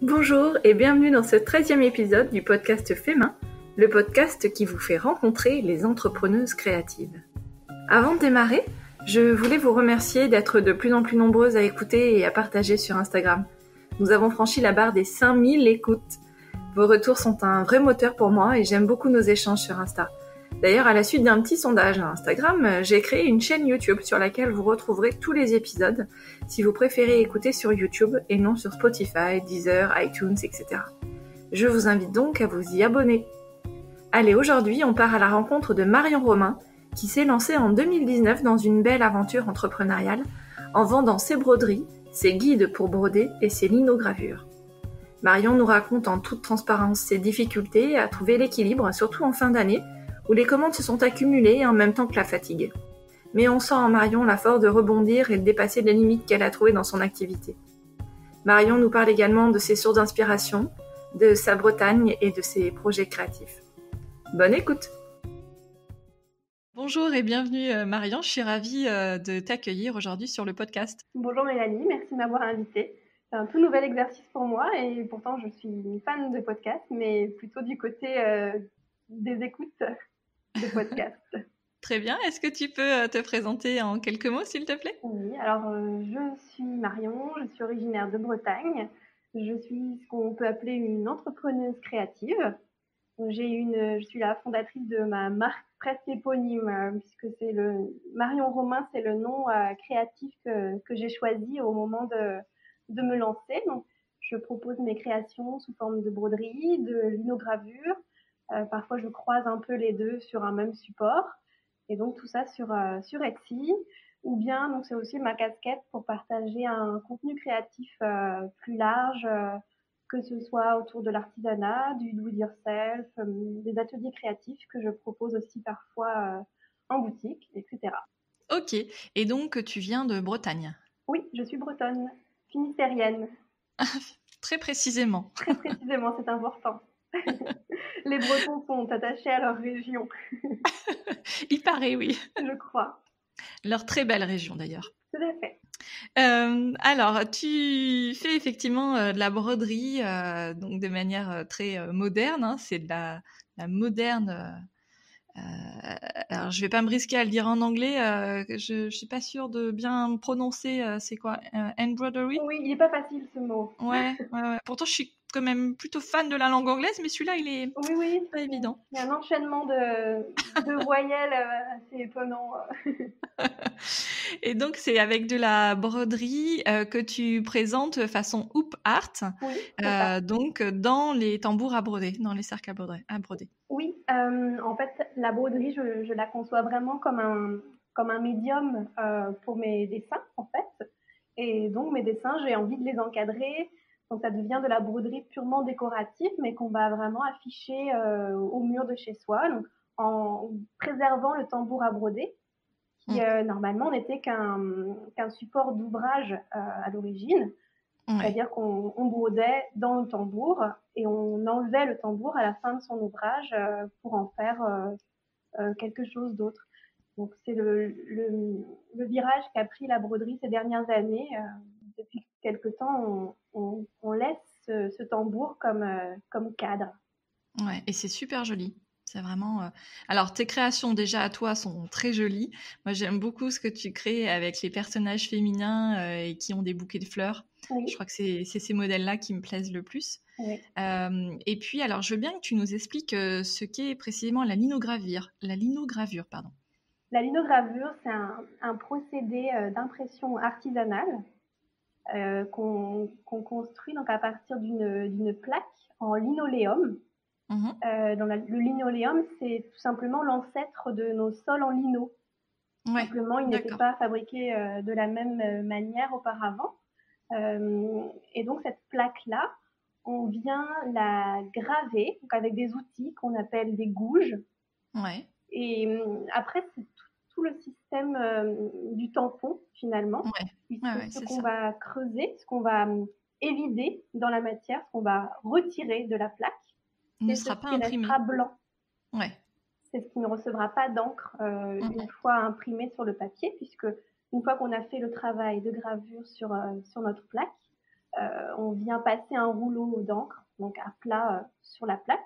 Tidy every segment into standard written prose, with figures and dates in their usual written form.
Bonjour et bienvenue dans ce 13e épisode du podcast Fait-Main, le podcast qui vous fait rencontrer les entrepreneuses créatives. Avant de démarrer, je voulais vous remercier d'être de plus en plus nombreuses à écouter et à partager sur Instagram. Nous avons franchi la barre des 5000 écoutes. Vos retours sont un vrai moteur pour moi et j'aime beaucoup nos échanges sur Insta. D'ailleurs, à la suite d'un petit sondage à Instagram, j'ai créé une chaîne YouTube sur laquelle vous retrouverez tous les épisodes si vous préférez écouter sur YouTube et non sur Spotify, Deezer, iTunes, etc. Je vous invite donc à vous y abonner. Allez, aujourd'hui, on part à la rencontre de Marion Romain, qui s'est lancée en 2019 dans une belle aventure entrepreneuriale en vendant ses broderies, ses guides pour broder et ses linogravures. Marion nous raconte en toute transparence ses difficultés à trouver l'équilibre, surtout en fin d'année, où les commandes se sont accumulées en même temps que la fatigue. Mais on sent en Marion la force de rebondir et de dépasser les limites qu'elle a trouvées dans son activité. Marion nous parle également de ses sources d'inspiration, de sa Bretagne et de ses projets créatifs. Bonne écoute! Bonjour et bienvenue Marion, je suis ravie de t'accueillir aujourd'hui sur le podcast. Bonjour Mélanie, merci de m'avoir invitée. C'est un tout nouvel exercice pour moi et pourtant je suis une fan de podcast, mais plutôt du côté des écoutes de podcasts. Très bien, est-ce que tu peux te présenter en quelques mots s'il te plaît ? Oui, alors je suis Marion, je suis originaire de Bretagne. Je suis ce qu'on peut appeler une entrepreneuse créative. Je suis la fondatrice de ma marque presque éponyme, puisque c'est Marion Romain, c'est le nom créatif que j'ai choisi au moment de me lancer. Donc, je propose mes créations sous forme de broderie, de linogravure. Parfois, je croise un peu les deux sur un même support. Et donc, tout ça sur Etsy. Ou bien, donc, c'est aussi ma casquette pour partager un contenu créatif plus large, que ce soit autour de l'artisanat, du do-it-yourself, des ateliers créatifs que je propose aussi parfois en boutique, etc. Ok, et donc tu viens de Bretagne ? Oui, je suis bretonne, finistérienne. Très précisément. Très précisément, c'est important. Les Bretons sont attachés à leur région. Il paraît, oui. Je crois. Leur très belle région d'ailleurs. Tout à fait. Alors, tu fais effectivement de la broderie donc de manière très moderne. Hein, c'est de la moderne. Alors, je vais pas me risquer à le dire en anglais. Je suis pas sûre de bien prononcer. C'est quoi embroidery ? Oui, il n'est pas facile ce mot. Ouais. Pourtant, je suis quand même plutôt fan de la langue anglaise, mais celui-là, il est Oui. pas évident. Il y a un enchaînement de voyelles assez étonnant. Et donc, c'est avec de la broderie que tu présentes façon hoop art, Oui, c'est ça. donc dans les tambours à broder, dans les cercles à broder. Oui, en fait, la broderie, je la conçois vraiment comme un médium pour mes dessins, en fait. Et donc, mes dessins, j'ai envie de les encadrer. Donc, ça devient de la broderie purement décorative, mais qu'on va vraiment afficher au mur de chez soi, donc en préservant le tambour à broder, qui normalement n'était qu'un support d'ouvrage à l'origine. Ouais. C'est-à-dire qu'on brodait dans le tambour et on enlevait le tambour à la fin de son ouvrage pour en faire quelque chose d'autre. Donc c'est le virage qu'a pris la broderie ces dernières années. Depuis quelque temps, on laisse ce tambour comme cadre. Ouais, et c'est super joli. C'est vraiment. Alors, tes créations déjà à toi sont très jolies. Moi, j'aime beaucoup ce que tu crées avec les personnages féminins et qui ont des bouquets de fleurs. Oui. Je crois que c'est ces modèles-là qui me plaisent le plus. Oui. Et puis, alors, je veux bien que tu nous expliques ce qu'est précisément la linogravure. La linogravure, pardon. La linogravure, c'est un procédé d'impression artisanale qu'on construit donc à partir d'une plaque en linoléum. Le linoléum, c'est tout simplement l'ancêtre de nos sols en lino. Ouais, simplement, ils n'étaient pas fabriqués de la même manière auparavant. Et donc, cette plaque-là, on vient la graver donc avec des outils qu'on appelle des gouges. Ouais. Et après, c'est tout le système du tampon, finalement. Ouais, ce qu'on va creuser, ce qu'on va évider dans la matière, ce qu'on va retirer de la plaque, ne sera pas imprimé. Restera blanc. Ouais. C'est ce qui ne recevra pas d'encre une fois imprimé sur le papier, puisque une fois qu'on a fait le travail de gravure sur notre plaque, on vient passer un rouleau d'encre, donc à plat sur la plaque,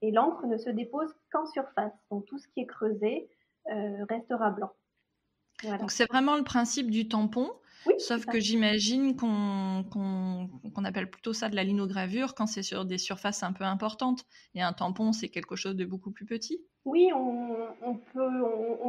et l'encre ne se dépose qu'en surface. Donc tout ce qui est creusé restera blanc. Voilà. Donc c'est vraiment le principe du tampon, Oui, sauf que j'imagine qu'on appelle plutôt ça de la linogravure quand c'est sur des surfaces un peu importantes. Et un tampon, c'est quelque chose de beaucoup plus petit. Oui, on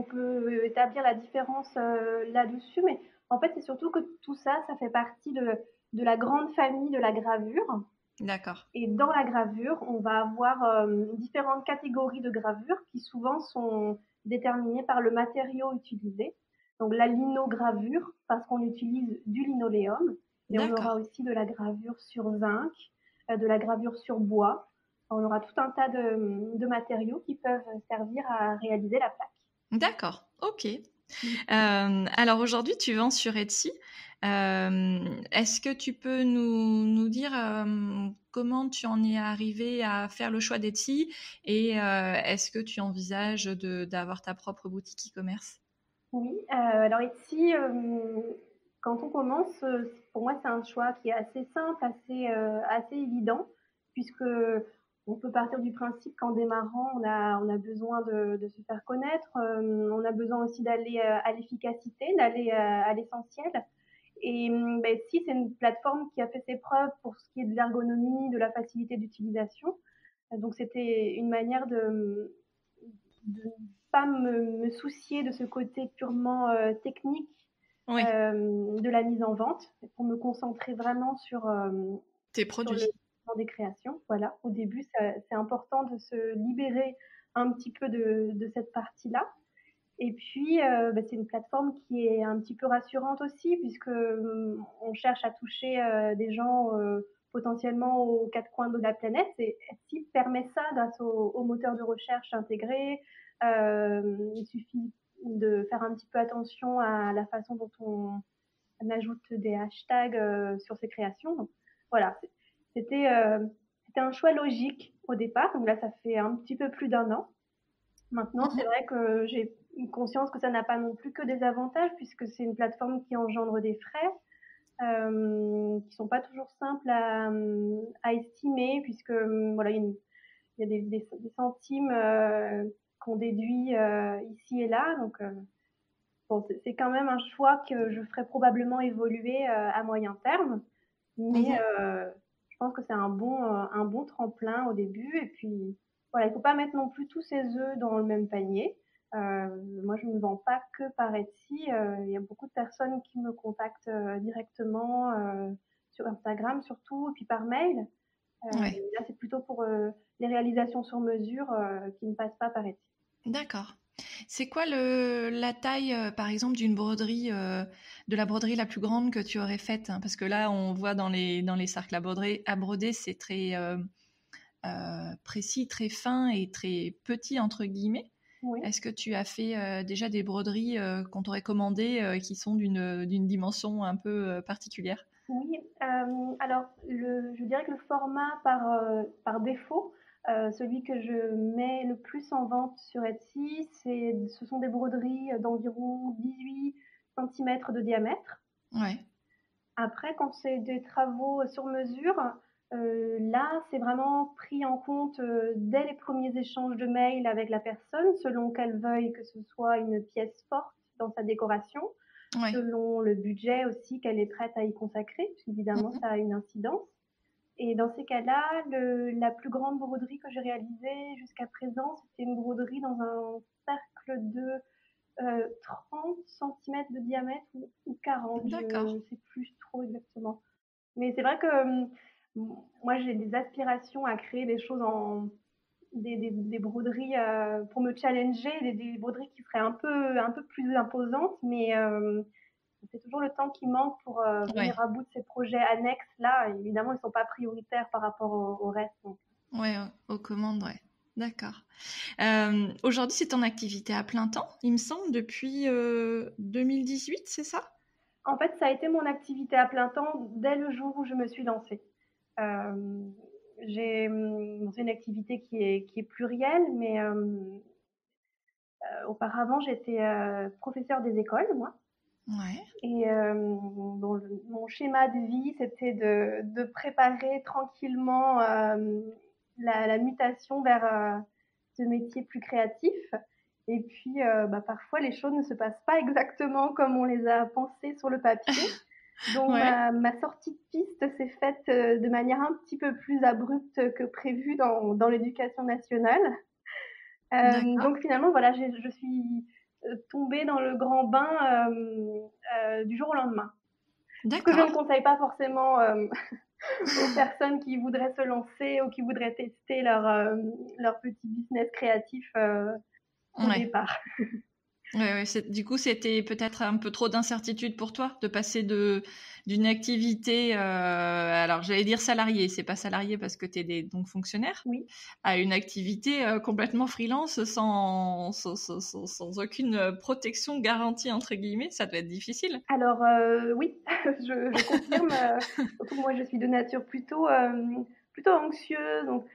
peut établir la différence là-dessus, mais en fait, c'est surtout que tout ça, ça fait partie de la grande famille de la gravure. D'accord. Et dans la gravure, on va avoir différentes catégories de gravure qui souvent sont déterminées par le matériau utilisé. Donc la linogravure, parce qu'on utilise du linoléum, et on aura aussi de la gravure sur zinc, de la gravure sur bois. On aura tout un tas de matériaux qui peuvent servir à réaliser la plaque. D'accord, ok. Alors aujourd'hui, tu vends sur Etsy. Est-ce que tu peux nous dire comment tu en es arrivé à faire le choix d'Etsy et est-ce que tu envisages d'avoir ta propre boutique e-commerce? Oui, alors Etsy, quand on commence, pour moi, c'est un choix qui est assez simple, assez évident, puisque on peut partir du principe qu'en démarrant, on a besoin de se faire connaître, on a besoin aussi d'aller à l'efficacité, d'aller à l'essentiel. Et Etsy, c'est une plateforme qui a fait ses preuves pour ce qui est de l'ergonomie, de la facilité d'utilisation. Donc c'était une manière de ne pas me soucier de ce côté purement technique Oui, de la mise en vente, pour me concentrer vraiment sur tes le produits. développement des créations. Voilà, au début, c'est important de se libérer un petit peu de cette partie-là. Et puis, c'est une plateforme qui est un petit peu rassurante aussi, puisque on cherche à toucher des gens potentiellement aux quatre coins de la planète. Et Etsy permet ça grâce au moteur de recherche intégré. Il suffit de faire un petit peu attention à la façon dont on ajoute des hashtags sur ses créations. Donc, voilà, c'était un choix logique au départ. Donc là, ça fait un petit peu plus d'un an. Maintenant, c'est vrai que j'ai conscience que ça n'a pas non plus que des avantages, puisque c'est une plateforme qui engendre des frais qui sont pas toujours simples à estimer, puisque voilà, il y a des centimes qu'on déduit ici et là. Donc, bon, c'est quand même un choix que je ferai probablement évoluer à moyen terme, mais je pense que c'est un bon tremplin au début. Et puis, voilà, il ne faut pas mettre non plus tous ses œufs dans le même panier. Moi, je ne vends pas que par Etsy. Il y a beaucoup de personnes qui me contactent directement sur Instagram surtout, et puis par mail. Ouais. Là, c'est plutôt pour les réalisations sur mesure qui ne passent pas par Etsy. D'accord. C'est quoi la taille, par exemple, d'une broderie, de la broderie la plus grande que tu aurais faite, hein? Parce que là, on voit dans les cercles à broder, c'est très précis, très fin et très petit, entre guillemets. Oui. Est-ce que tu as fait déjà des broderies qu'on t'aurait commandées qui sont d'une dimension un peu particulière? Oui, alors je dirais que le format par défaut, celui que je mets le plus en vente sur Etsy, ce sont des broderies d'environ 18 centimètres de diamètre. Ouais. Après, quand c'est des travaux sur mesure, là, c'est vraiment pris en compte dès les premiers échanges de mails avec la personne, selon qu'elle veuille que ce soit une pièce forte dans sa décoration, Ouais. selon le budget aussi qu'elle est prête à y consacrer, puisqu'évidemment, ça a une incidence. Et dans ces cas-là, la plus grande broderie que j'ai réalisée jusqu'à présent, c'était une broderie dans un cercle de 30 centimètres de diamètre ou 40, D'accord. je ne sais plus trop exactement. Mais c'est vrai que moi, j'ai des aspirations à créer des choses des broderies pour me challenger, des broderies qui seraient un peu plus imposantes, mais c'est toujours le temps qui manque pour Ouais. venir à bout de ces projets annexes. Là, évidemment, ils ne sont pas prioritaires par rapport au reste. Donc. Ouais, aux commandes, ouais. D'accord. Aujourd'hui, c'est ton activité à plein temps, il me semble, depuis 2018, c'est ça? En fait, ça a été mon activité à plein temps dès le jour où je me suis lancée. C'est une activité qui est plurielle, mais auparavant, j'étais professeure des écoles, moi. Ouais. Et mon schéma de vie, c'était de préparer tranquillement la mutation vers ce métier plus créatif. Et puis, parfois, les choses ne se passent pas exactement comme on les a pensées sur le papier. Donc, Ouais. ma sortie de piste s'est faite de manière un petit peu plus abrupte que prévu dans l'éducation nationale. D'accord. Donc, finalement, voilà, je suis tombée dans le grand bain du jour au lendemain. Ce que je ne D'accord. conseille pas forcément aux personnes qui voudraient se lancer ou qui voudraient tester leur petit business créatif au Ouais. départ. Ouais, du coup, c'était peut-être un peu trop d'incertitude pour toi de passer d'une activité, alors j'allais dire salarié, c'est pas salarié parce que tu es donc fonctionnaire, Oui. à une activité complètement freelance sans aucune protection garantie, entre guillemets, ça doit être difficile. Alors oui, je confirme. Surtout que moi, je suis de nature plutôt anxieuse. Donc,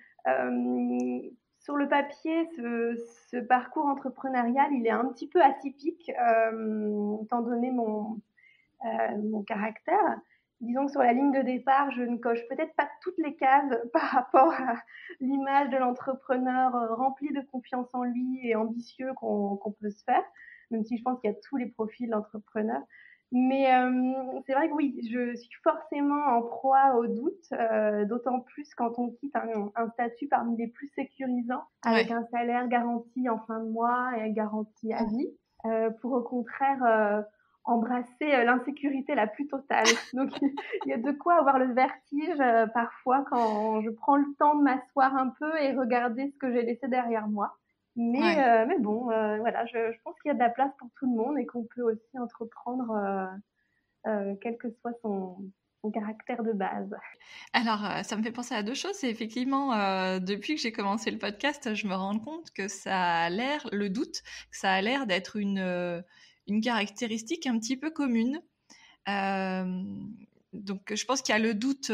sur le papier, ce parcours entrepreneurial, il est un petit peu atypique, étant donné mon caractère. Disons que sur la ligne de départ, je ne coche peut-être pas toutes les cases par rapport à l'image de l'entrepreneur rempli de confiance en lui et ambitieux qu'on peut se faire, même si je pense qu'il y a tous les profils d'entrepreneurs. Mais c'est vrai que oui, je suis forcément en proie au doute, d'autant plus quand on quitte un statut parmi les plus sécurisants, avec Ouais. un salaire garanti en fin de mois et garanti à vie, pour au contraire embrasser l'insécurité la plus totale. Donc il y a de quoi avoir le vertige parfois quand je prends le temps de m'asseoir un peu et regarder ce que j'ai laissé derrière moi. Ouais. Mais bon, voilà, je pense qu'il y a de la place pour tout le monde et qu'on peut aussi entreprendre quel que soit son caractère de base. Alors, ça me fait penser à deux choses. C'est effectivement, depuis que j'ai commencé le podcast, je me rends compte que ça a l'air, le doute, que ça a l'air d'être une caractéristique un petit peu commune. Donc, je pense qu'il y a le doute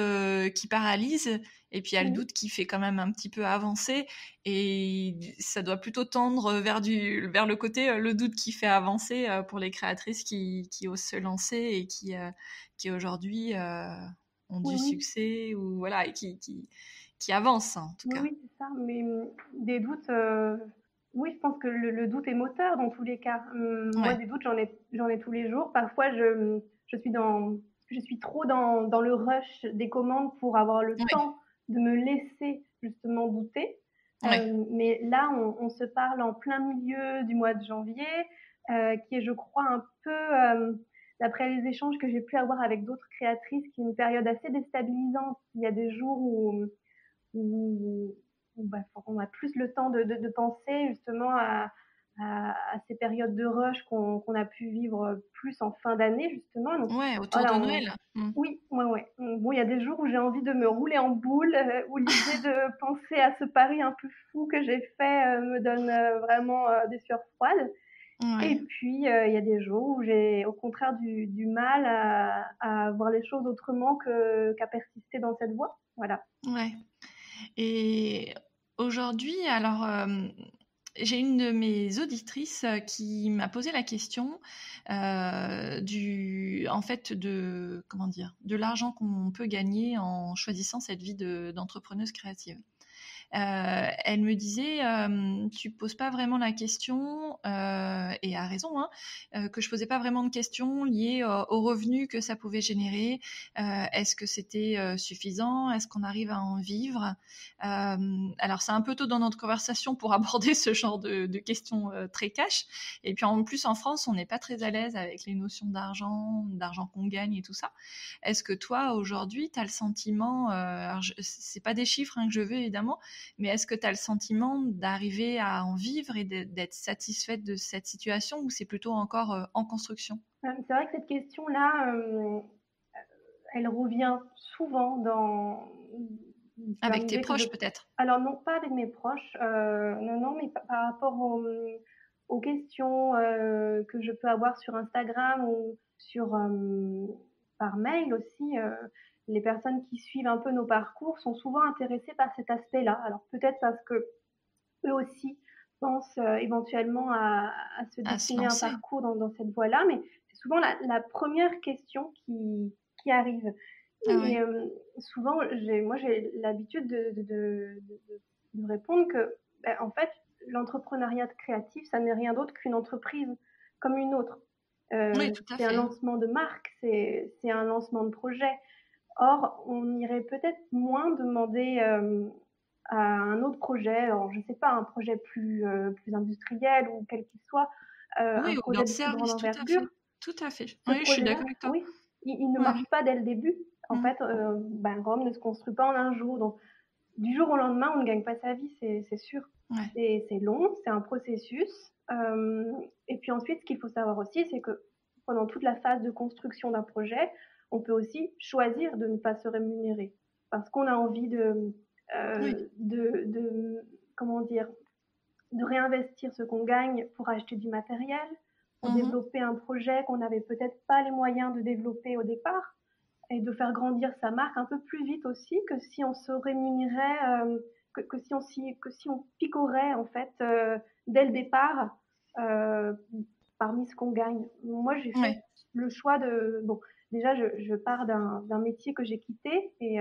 qui paralyse, et puis il y a le Oui, doute qui fait quand même un petit peu avancer, et ça doit plutôt tendre vers le côté le doute qui fait avancer pour les créatrices qui osent se lancer et qui aujourd'hui ont oui, du oui. succès, ou voilà, et qui avancent en tout Oui, cas. oui, c'est ça. Mais des doutes, oui, je pense que le doute est moteur dans tous les cas. Moi, Ouais, des doutes, j'en ai tous les jours. Parfois, je suis trop dans le rush des commandes pour avoir le ouais, temps de me laisser justement douter. ouais, Mais là, on se parle en plein milieu du mois de janvier, qui est, je crois, un peu, d'après les échanges que j'ai pu avoir avec d'autres créatrices, qui est une période assez déstabilisante. Il y a des jours où on a plus le temps de penser justement à ces périodes de rush qu'on a pu vivre plus en fin d'année justement. Donc ouais, autour voilà, de Noël. Mm. oui, ouais, ouais. Bon, il y a des jours où j'ai envie de me rouler en boule, où l'idée de penser à ce pari un peu fou que j'ai fait me donne vraiment des sueurs froides. Ouais, Et puis, il y a des jours où j'ai au contraire du mal à voir les choses autrement qu'à persister dans cette voie. Voilà. ouais. Et aujourd'hui, alors, j'ai une de mes auditrices qui m'a posé la question en fait, comment dire, de l'argent qu'on peut gagner en choisissant cette vie d'entrepreneuse créative. Elle me disait, tu poses pas vraiment la question, et a raison, hein, que je posais pas vraiment de questions liées aux revenus que ça pouvait générer. Est-ce que c'était suffisant? Est-ce qu'on arrive à en vivre? Alors c'est un peu tôt dans notre conversation pour aborder ce genre de questions très cash. Et puis en plus en France, on n'est pas très à l'aise avec les notions d'argent qu'on gagne et tout ça. Est-ce que toi aujourd'hui, tu as le sentiment, alors c'est pas des chiffres hein, que je veux évidemment, mais est-ce que tu as le sentiment d'arriver à en vivre et d'être satisfaite de cette situation, ou c'est plutôt encore en construction? C'est vrai que cette question-là, elle revient souvent il peut Avec tes arriver que proches peut-être? alors non, pas avec mes proches, non, non, mais par rapport aux questions que je peux avoir sur Instagram ou par mail aussi. Les personnes qui suivent un peu nos parcours sont souvent intéressées par cet aspect-là. Alors peut-être parce que eux aussi pensent éventuellement à se À se dessiner un lancer? parcours dans cette voie-là, mais c'est souvent la première question qui arrive. Ah Et ouais. souvent, j'ai l'habitude de répondre que, en fait, l'entrepreneuriat créatif, ça n'est rien d'autre qu'une entreprise comme une autre. Oui, tout à C'est un fait. lancement de marque, c'est un lancement de projet. Or, on irait peut-être moins demander à un autre projet, alors je sais pas, un projet plus industriel ou quel qu'il soit, un Oui, ou projet dans le de plus grande service, tout à envergure. fait. Tout à fait. Ce Oui, je suis projet-là, d'accord avec toi. oui, il ne Ouais. marche pas dès le début. En Mmh. fait, Rome ne se construit pas en un jour. Donc, du jour au lendemain, on ne gagne pas sa vie, c'est sûr. Ouais. C'est long, c'est un processus. Et puis ensuite, ce qu'il faut savoir aussi, c'est que pendant toute la phase de construction d'un projet, on peut aussi choisir de ne pas se rémunérer parce qu'on a envie Oui. comment dire, de réinvestir ce qu'on gagne pour acheter du matériel, pour Mmh. développer un projet qu'on n'avait peut-être pas les moyens de développer au départ et de faire grandir sa marque un peu plus vite aussi que si on se rémunérait, que si on picorait en fait dès le départ euh, parmi ce qu'on gagne. Moi, j'ai fait Ouais. le choix de bon, déjà je pars d'un métier que j'ai quitté et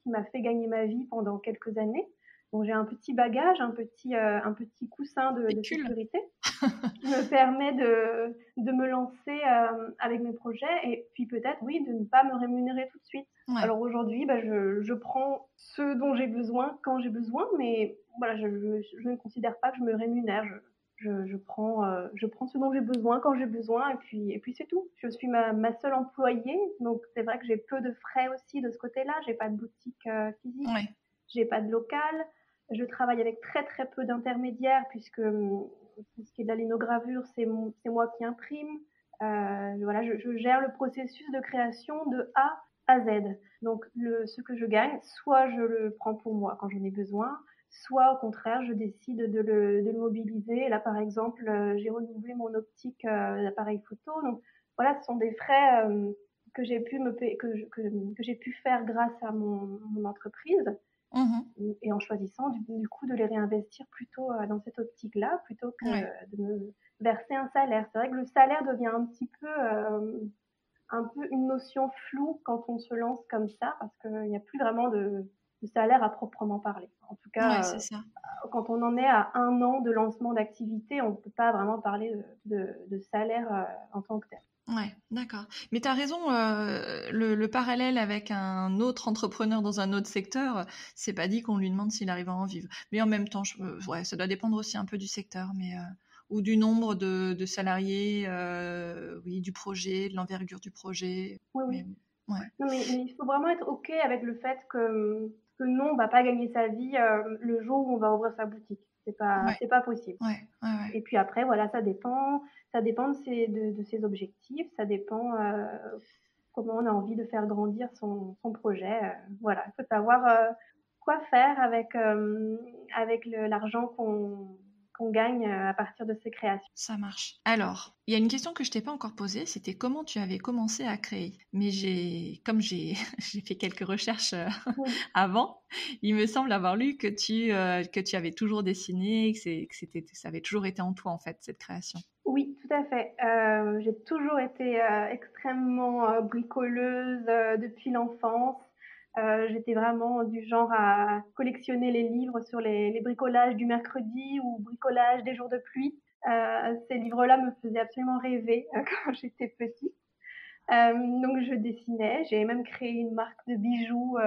qui m'a fait gagner ma vie pendant quelques années. Donc j'ai un petit bagage, un petit coussin de Pécule. sécurité qui me permet de me lancer avec mes projets et puis peut-être, oui, de ne pas me rémunérer tout de suite. Ouais. Alors aujourd'hui, je prends ce dont j'ai besoin quand j'ai besoin, mais voilà, je ne considère pas que je me rémunère. Je prends ce dont j'ai besoin quand j'ai besoin et puis c'est tout. Je suis ma seule employée, donc c'est vrai que j'ai peu de frais aussi de ce côté-là. J'ai pas de boutique physique, Ouais. j'ai pas de local. Je travaille avec très très peu d'intermédiaires puisque pour ce qui est de la linogravure, c'est moi qui imprime. Voilà, je gère le processus de création de A à Z. Donc ce que je gagne, soit je le prends pour moi quand j'en ai besoin, soit au contraire, je décide de le mobiliser. Là, par exemple, j'ai renouvelé mon optique d'appareil photo. Donc voilà, ce sont des frais que j'ai pu que j'ai pu faire grâce à mon entreprise Mmh. et en choisissant du coup de les réinvestir plutôt dans cette optique-là, plutôt que Ouais. de me verser un salaire. C'est vrai que le salaire devient un peu une notion floue quand on se lance comme ça, parce qu'il n'y a plus vraiment de salaire à proprement parler. En tout Ouais, cas, c'est ça. quand on en est à 1 an de lancement d'activité, on ne peut pas vraiment parler de salaire en tant que tel. Ouais, d'accord. Mais tu as raison, le parallèle avec un autre entrepreneur dans un autre secteur, c'est pas dit qu'on lui demande s'il arrive à en vivre. Mais en même temps, ouais, ça doit dépendre aussi un peu du secteur, mais ou du nombre de salariés, oui, du projet, de l'envergure du projet. Oui, oui. Mais ouais, Non, mais il faut vraiment être OK avec le fait que non, on ne va pas gagner sa vie le jour où on va ouvrir sa boutique. ouais, C'est pas possible. ouais, ouais, ouais. Et puis après, voilà, ça dépend de ses objectifs, ça dépend comment on a envie de faire grandir son projet. Voilà, il faut savoir quoi faire avec l'argent qu'on gagne à partir de ses créations. Ça marche. Alors, il y a une question que je t'ai pas encore posée, c'était comment tu avais commencé à créer. Mais comme j'ai j'ai fait quelques recherches Oui, avant, il me semble avoir lu que tu avais toujours dessiné, ça avait toujours été en toi en fait cette création. oui, tout à fait. J'ai toujours été extrêmement bricoleuse depuis l'enfance. J'étais vraiment du genre à collectionner les livres sur les bricolages du mercredi ou bricolage des jours de pluie. Ces livres-là me faisaient absolument rêver quand j'étais petite. Donc je dessinais. J'ai même créé une marque de bijoux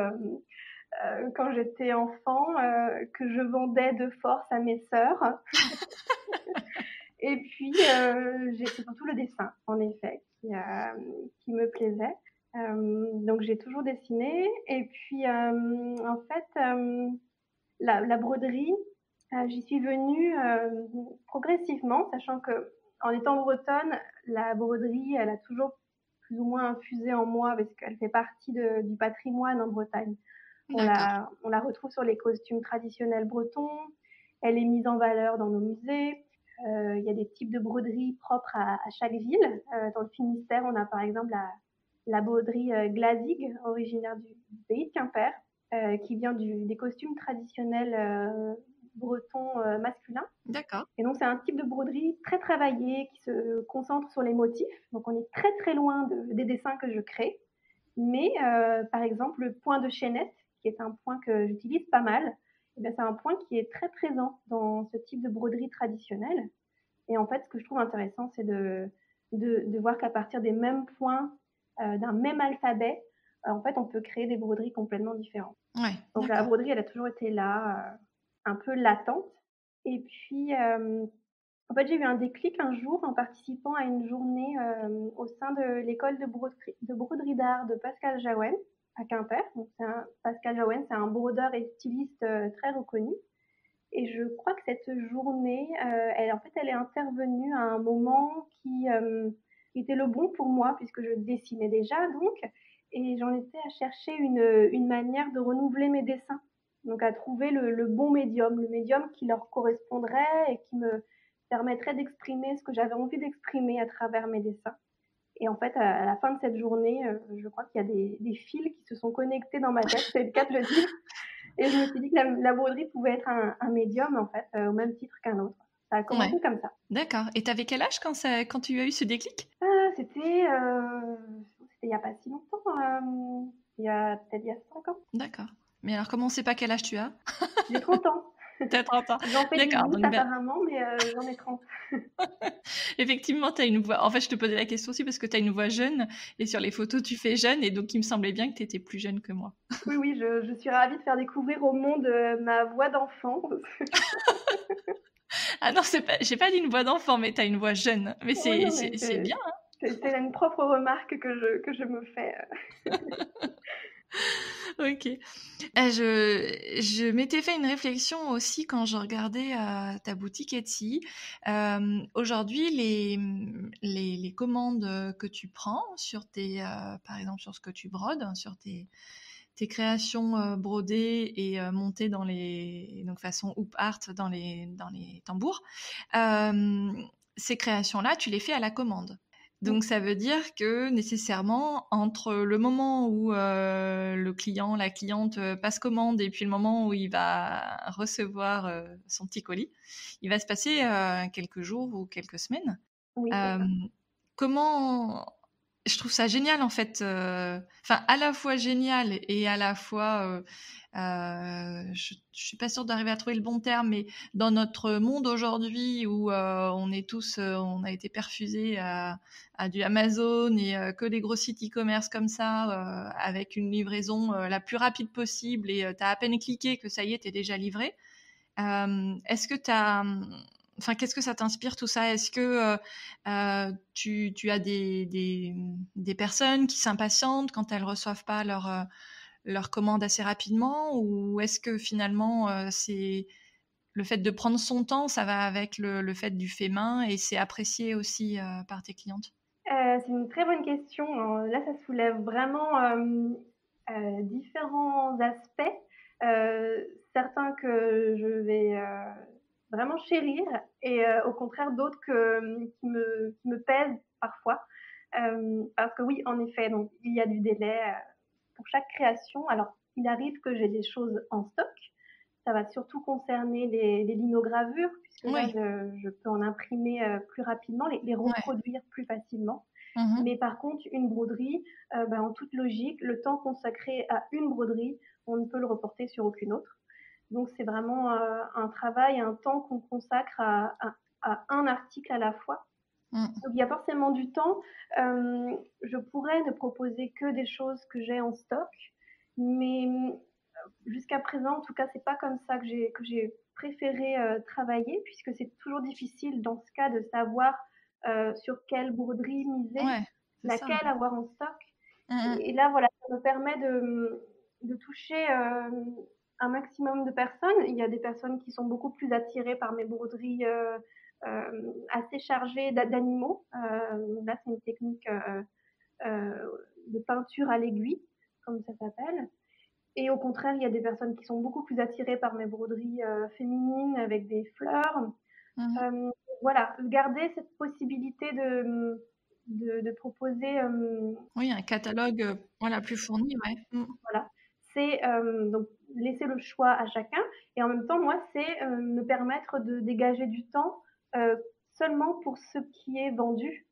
quand j'étais enfant que je vendais de force à mes sœurs. Et puis, c'est surtout le dessin, en effet, qui me plaisait. Donc, j'ai toujours dessiné. Et puis, en fait, la broderie, j'y suis venue progressivement, sachant que en étant bretonne, la broderie, elle a toujours plus ou moins infusé en moi parce qu'elle fait partie du patrimoine en Bretagne. D'accord. On la retrouve sur les costumes traditionnels bretons. Elle est mise en valeur dans nos musées. Il y a des types de broderies propres à chaque ville. Dans le Finistère, on a par exemple la broderie Glazig, originaire du pays de Quimper, qui vient des costumes traditionnels breton masculin. D'accord. Et donc, c'est un type de broderie très travaillé qui se concentre sur les motifs. Donc, on est très, très loin des dessins que je crée. Mais, par exemple, le point de chaînette, qui est un point que j'utilise pas mal, eh bien, c'est un point qui est très présent dans ce type de broderie traditionnelle. Et en fait, ce que je trouve intéressant, c'est de voir qu'à partir des mêmes points, d'un même alphabet, en fait, on peut créer des broderies complètement différentes. Ouais, Donc, la d'accord. broderie, elle a toujours été là, un peu latente. Et puis, en fait, j'ai eu un déclic un jour en participant à une journée au sein de l'école de broderie d'art de Pascal Jaouen à Quimper. Donc, Pascal Jaouen, c'est un brodeur et styliste très reconnu. Et je crois que cette journée, elle est intervenue à un moment qui était le bon pour moi, puisque je dessinais déjà, donc, et j'en étais à chercher une manière de renouveler mes dessins. Donc, à trouver le bon médium, le médium qui leur correspondrait et qui me permettrait d'exprimer ce que j'avais envie d'exprimer à travers mes dessins. Et en fait, à la fin de cette journée, je crois qu'il y a des fils qui se sont connectés dans ma tête, c'est le cas de le dire. Et je me suis dit que la broderie pouvait être un médium, en fait, au même titre qu'un autre. Ça a commencé comme ça. D'accord. Et t'avais quel âge quand tu as eu ce déclic? C'était il n'y a pas si longtemps. Il y a peut-être 5 ans. D'accord. Mais alors, comment on sait pas quel âge tu as? J'ai 30 ans. T'as 30 ans. J'en fais D'accord. 18 Donc, apparemment, mais j'en ai 30. effectivement, tu as une voix. En fait, je te posais la question aussi parce que tu as une voix jeune et sur les photos, tu fais jeune et donc il me semblait bien que tu étais plus jeune que moi. Oui, oui, je suis ravie de faire découvrir au monde ma voix d'enfant. Ah non, j'ai pas dit une voix d'enfant, mais tu as une voix jeune. Mais Oui, non, c'est bien. Hein. C'est une propre remarque que je me fais. Ok. Je m'étais fait une réflexion aussi quand je regardais ta boutique Etsy. Aujourd'hui, les commandes que tu prends sur par exemple sur ce que tu brodes, hein, sur tes créations brodées et montées donc façon hoop art dans les tambours, ces créations-là, tu les fais à la commande. Donc ça veut dire que nécessairement entre le moment où le client, la cliente passe commande et puis le moment où il va recevoir son petit colis, il va se passer quelques jours ou quelques semaines. Oui, c'est ça. Comment je trouve ça génial en fait, à la fois génial et à la fois je suis pas sûre d'arriver à trouver le bon terme, mais dans notre monde aujourd'hui où on est tous on a été perfusés à du Amazon et que des gros sites e-commerce comme ça avec une livraison la plus rapide possible et t'as à peine cliqué que ça y est, t'es déjà livré. Est-ce que qu'est-ce que ça t'inspire tout ça? Est-ce que tu as des personnes qui s'impatientent quand elles reçoivent pas leur commande assez rapidement, ou est-ce que finalement c'est le fait de prendre son temps, ça va avec le fait du fait main et c'est apprécié aussi par tes clientes? C'est une très bonne question. Là, ça soulève vraiment différents aspects. Certains que je vais vraiment chérir et au contraire d'autres qui me pèsent parfois. Parce que oui, en effet, donc, il y a du délai pour chaque création. Alors, il arrive que j'ai des choses en stock. Ça va surtout concerner les linogravures, puisque là, je peux en imprimer plus rapidement, les reproduire plus facilement. Mmh. Mais par contre, une broderie, en toute logique, le temps consacré à une broderie, on ne peut le reporter sur aucune autre. Donc, c'est vraiment un travail, un temps qu'on consacre à un article à la fois. Donc, il y a forcément du temps. Je pourrais ne proposer que des choses que j'ai en stock, mais jusqu'à présent, en tout cas, c'est pas comme ça que j'ai préféré travailler, puisque c'est toujours difficile dans ce cas de savoir sur quelle broderie miser, laquelle ça. Avoir en stock. Et là, voilà, ça me permet de toucher un maximum de personnes. Il y a des personnes qui sont beaucoup plus attirées par mes broderies assez chargées d'animaux. Là, c'est une technique de peinture à l'aiguille, comme ça s'appelle. Et au contraire, il y a des personnes qui sont beaucoup plus attirées par mes broderies féminines avec des fleurs. Voilà, garder cette possibilité de proposer. Oui, un catalogue plus fourni, ouais. Voilà. C'est donc laisser le choix à chacun. Et en même temps, moi, c'est me permettre de dégager du temps seulement pour ce qui est vendu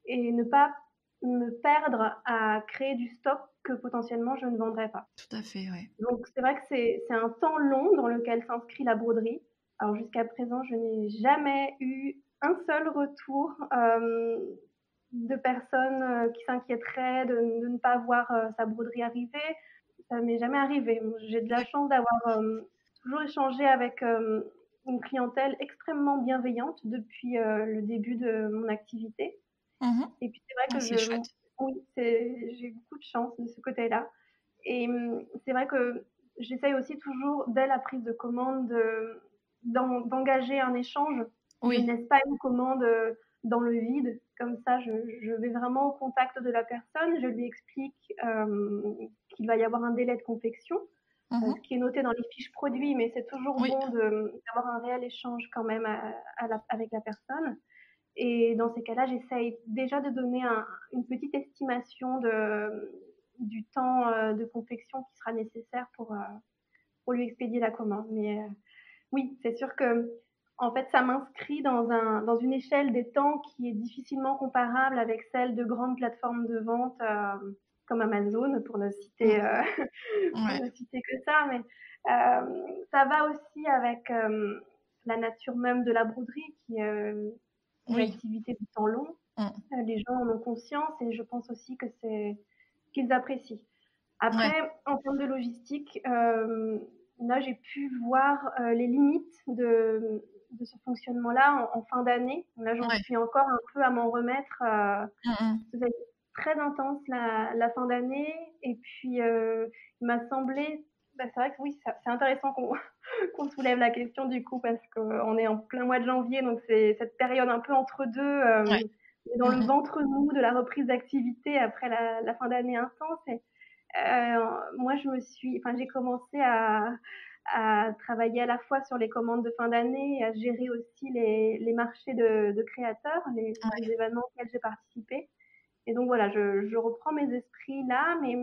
et ne pas me perdre à créer du stock que potentiellement je ne vendrais pas. Tout à fait, oui. Donc c'est vrai que c'est un temps long dans lequel s'inscrit la broderie. Alors jusqu'à présent, je n'ai jamais eu un seul retour de personnes qui s'inquiéteraient de ne pas voir sa broderie arriver. Ça m'est jamais arrivé. J'ai de la chance d'avoir toujours échangé avec une clientèle extrêmement bienveillante depuis le début de mon activité. Et puis c'est vrai que c'est chouette. Oui, j'ai beaucoup de chance de ce côté-là. Et c'est vrai que j'essaye aussi toujours, dès la prise de commande, d'engager un échange. Oui. Je ne laisse pas une commande dans le vide. Comme ça, je vais vraiment au contact de la personne. Je lui explique qu'il va y avoir un délai de confection, ce qui est noté dans les fiches produits, mais c'est toujours bon d'avoir un réel échange quand même avec la personne. Et dans ces cas-là, j'essaye déjà de donner une petite estimation du temps de confection qui sera nécessaire pour lui expédier la commande. Mais oui, c'est sûr que en fait, ça m'inscrit dans une échelle des temps qui est difficilement comparable avec celle de grandes plateformes de vente comme Amazon, pour ne citer, ne citer que ça. Mais ça va aussi avec la nature même de la broderie qui est une activité du temps long. Les gens en ont conscience et je pense aussi que qu'ils apprécient. Après, en termes de logistique, là, j'ai pu voir les limites de ce fonctionnement-là en fin d'année. Là, j'en suis encore un peu à m'en remettre. Ça a été très intense la fin d'année. Et puis, il m'a semblé... c'est vrai que oui, c'est intéressant qu'on soulève la question du coup, parce qu'on est en plein mois de janvier, donc c'est cette période un peu entre deux, dans le ventre mou de la reprise d'activité après la fin d'année intense. Et, moi, j'ai commencé à travailler à la fois sur les commandes de fin d'année et à gérer aussi les marchés de créateurs, les événements auxquels j'ai participé. Et donc voilà, je reprends mes esprits là, mais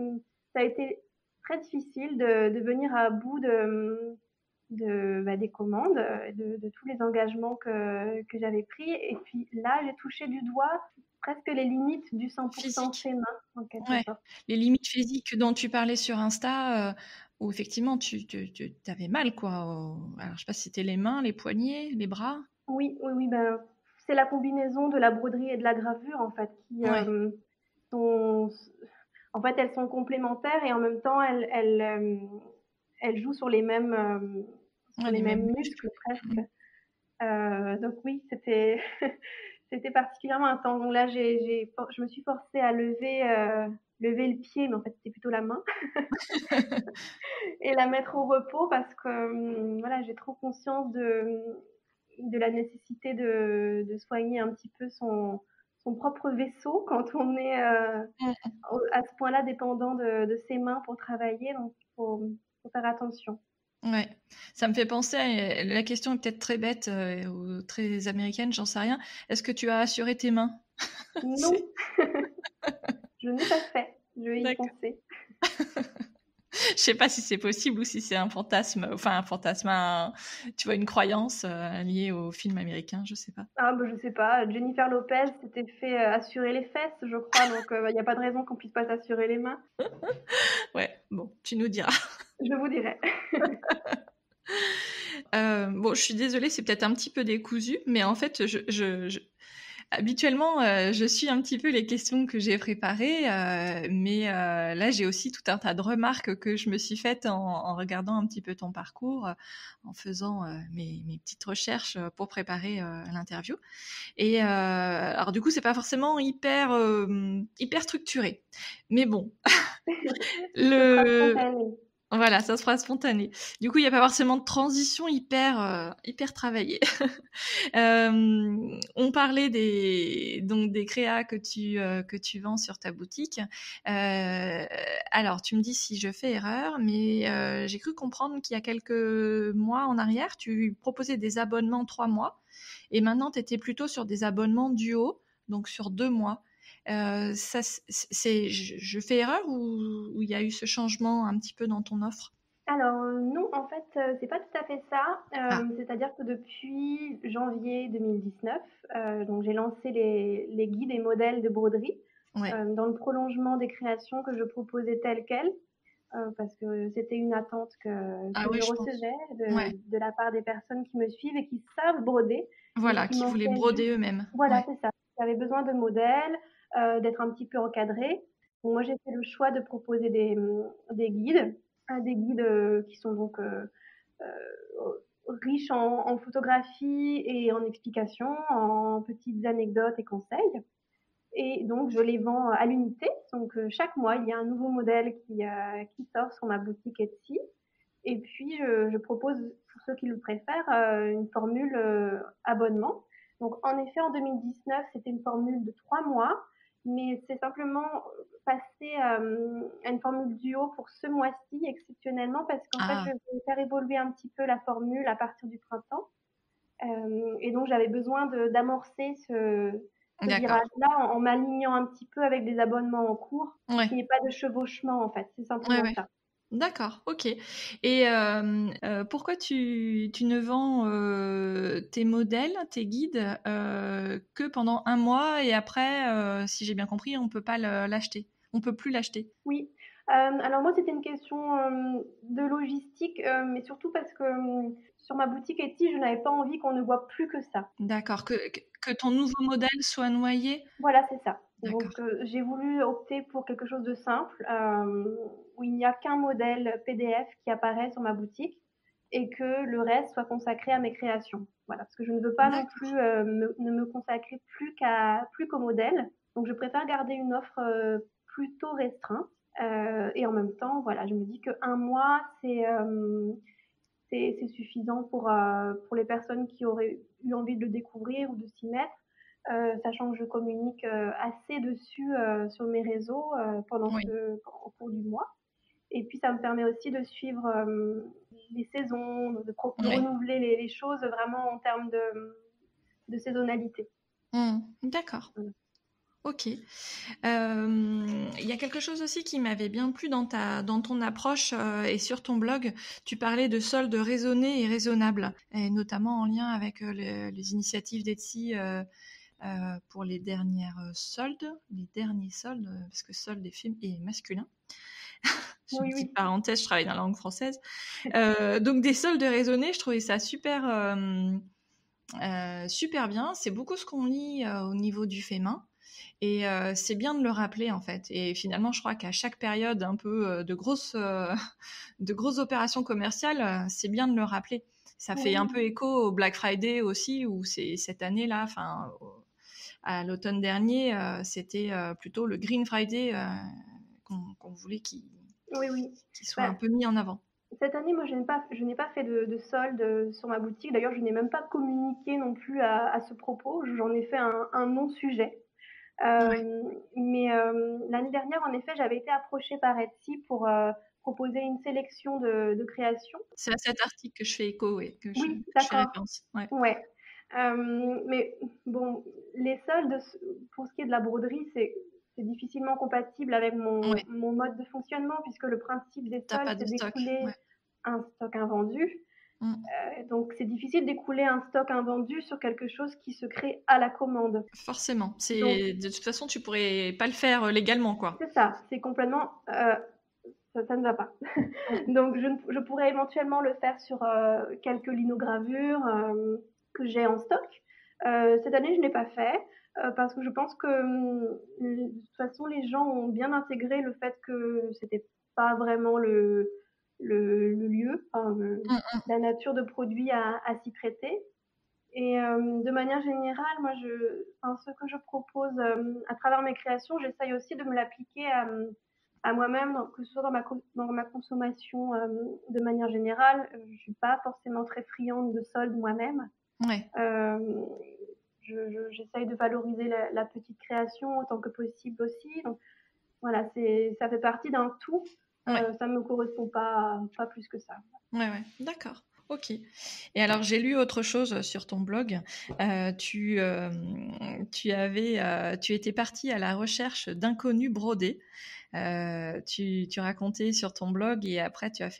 ça a été très difficile de venir à bout des commandes, de tous les engagements que j'avais pris. Et puis là, j'ai touché du doigt presque les limites du 100% chez main, en quelque sorte. Les limites physiques dont tu parlais sur Insta, où effectivement tu avais mal, quoi. Alors, je sais pas si c'était les mains, les poignets, les bras. Oui, c'est la combinaison de la broderie et de la gravure, en fait, qui sont... En fait, elles sont complémentaires et en même temps, elles jouent sur les mêmes, les mêmes muscles presque. Donc oui, c'était particulièrement intense. Donc là, je me suis forcée à lever le pied, mais en fait, c'était plutôt la main. Et la mettre au repos parce que voilà, j'ai trop conscience de la nécessité de soigner un petit peu son propre vaisseau quand on est à ce point-là dépendant de ses mains pour travailler. Donc, il faut faire attention. Ouais, ça me fait penser à la question est peut-être très bête ou très américaine, j'en sais rien. Est-ce que tu as assuré tes mains? Non, je n'ai pas fait. Je vais y penser. Je sais pas si c'est possible ou si c'est un fantasme, tu vois, une croyance liée au film américain, je sais pas. Je sais pas. Jennifer Lopez s'était fait assurer les fesses, je crois, donc il n'y a pas de raison qu'on puisse pas s'assurer les mains. Ouais, bon, tu nous diras. Je vous dirai. Bon, je suis désolée, c'est peut-être un petit peu décousu, mais en fait, habituellement, je suis un petit peu les questions que j'ai préparées, mais là, j'ai aussi tout un tas de remarques que je me suis faites en regardant un petit peu ton parcours, en faisant mes petites recherches pour préparer l'interview. Et alors, du coup, c'est pas forcément hyper structuré, mais bon. Voilà, ça se fera spontané. Du coup, il n'y a pas forcément de transition hyper travaillée. On parlait des créas que tu vends sur ta boutique. Alors, tu me dis si je fais erreur, mais j'ai cru comprendre qu'il y a quelques mois en arrière, tu proposais des abonnements 3 mois et maintenant, tu étais plutôt sur des abonnements duo, donc sur 2 mois. Je fais erreur ou il y a eu ce changement un petit peu dans ton offre? Alors, non, en fait, c'est pas tout à fait ça. Ah, C'est-à-dire que depuis janvier 2019, donc j'ai lancé les guides et modèles de broderie, ouais. dans le prolongement des créations que je proposais telles quelles, parce que c'était une attente Ah que oui, je je pense. recevais Ouais. de la part des personnes qui me suivent et qui savent broder et Voilà, qui qui voulaient manquaient broder juste, eux-mêmes. voilà, Ouais. c'est ça. Qui avaient besoin de modèles, d'être un petit peu encadrés. Donc moi, j'ai fait le choix de proposer des guides, des guides qui sont donc riches en photographies et en explications, en petites anecdotes et conseils. Et donc, je les vends à l'unité. Donc, chaque mois, il y a un nouveau modèle qui sort sur ma boutique Etsy. Et puis, je propose, pour ceux qui le préfèrent, une formule abonnement. Donc, en effet, en 2019, c'était une formule de 3 mois, mais c'est simplement passé à une formule duo pour ce mois-ci, exceptionnellement, parce qu'en fait, je Ah, vais faire évoluer un petit peu la formule à partir du printemps. Et donc, j'avais besoin d'amorcer ce d'accord. virage-là en m'alignant un petit peu avec des abonnements en cours pour Ouais. qu'il n'y ait pas de chevauchement, en fait. C'est Ouais, simplement ouais. ça. D'accord, ok. Et pourquoi tu ne vends tes modèles, tes guides, que pendant un mois et après, si j'ai bien compris, on peut pas l'acheter. On peut plus l'acheter. Oui. Alors moi, c'était une question de logistique, mais surtout parce que sur ma boutique Etsy, je n'avais pas envie qu'on ne voit plus que ça. D'accord. Que ton nouveau modèle soit noyé. Voilà, c'est ça. D'accord. Donc, j'ai voulu opter pour quelque chose de simple, où il n'y a qu'un modèle PDF qui apparaît sur ma boutique et que le reste soit consacré à mes créations. Voilà, parce que je ne veux pas non D'accord. plus ne me consacrer plus qu'au modèle. Donc, je préfère garder une offre plutôt restreinte. Et en même temps, voilà, je me dis qu'un mois, c'est suffisant pour les personnes qui auraient eu envie de le découvrir ou de s'y mettre, sachant que je communique assez dessus sur mes réseaux Oui. au cours du mois. Et puis, ça me permet aussi de suivre les saisons, de Oui. renouveler les choses vraiment en termes de saisonnalité. D'accord. Voilà. Ok. Il y a quelque chose aussi qui m'avait bien plu dans ton approche et sur ton blog. Tu parlais de soldes raisonnés et raisonnables, et notamment en lien avec les initiatives d'Etsy pour les dernières soldes, les derniers soldes, parce que solde est masculin. J'ai une Oui, petite oui. parenthèse, je travaille dans la langue française. Donc des soldes raisonnés, je trouvais ça super bien. C'est beaucoup ce qu'on lit au niveau du fait main. Et c'est bien de le rappeler en fait. Et finalement, je crois qu'à chaque période un peu de grosses opérations commerciales, c'est bien de le rappeler. Ça fait un peu Oui, écho au Black Friday aussi, où c'est cette année-là, enfin à l'automne dernier, c'était plutôt le Green Friday qu'on voulait oui, oui. qu'il soit Bah, un peu mis en avant. cette année, moi, je n'ai pas fait de solde sur ma boutique. D'ailleurs, je n'ai même pas communiqué non plus à ce propos. J'en ai fait un non-sujet. Ouais. Mais l'année dernière, en effet, j'avais été approchée par Etsy pour proposer une sélection de créations. C'est à cet article que je fais écho, ouais, Oui, que je fais d'accord. référence. Ouais. Ouais. Mais bon, les soldes, pour ce qui est de la broderie, c'est difficilement compatible avec Ouais. mon mode de fonctionnement, puisque le principe des T'as soldes, pas de c'est stock. d'écouler Ouais. un stock invendu. Mm. Donc, c'est difficile d'écouler un stock invendu sur quelque chose qui se crée à la commande. Forcément. Donc, De toute façon, tu pourrais pas le faire légalement, quoi. c'est ça, c'est complètement, ça ne va pas. Mm. Donc, je pourrais éventuellement le faire sur quelques linogravures que j'ai en stock. Cette année, je ne l'ai pas fait parce que je pense que de toute façon, les gens ont bien intégré le fait que c'était pas vraiment le lieu, enfin, Mm. la nature de produit à s'y prêter. Et de manière générale, moi, enfin, ce que je propose à travers mes créations, j'essaye aussi de me l'appliquer à moi-même, que ce soit dans ma consommation de manière générale. Je suis pas forcément très friande de soldes moi-même. Ouais. Euh, J'essaye de valoriser la petite création autant que possible aussi. Donc voilà, ça fait partie d'un tout. Ouais. Ça ne me correspond pas plus que ça. Ouais, ouais. D'accord. Ok. Et alors, j'ai lu autre chose sur ton blog. Tu étais partie à la recherche d'inconnus brodés. Tu racontais sur ton blog et après tu as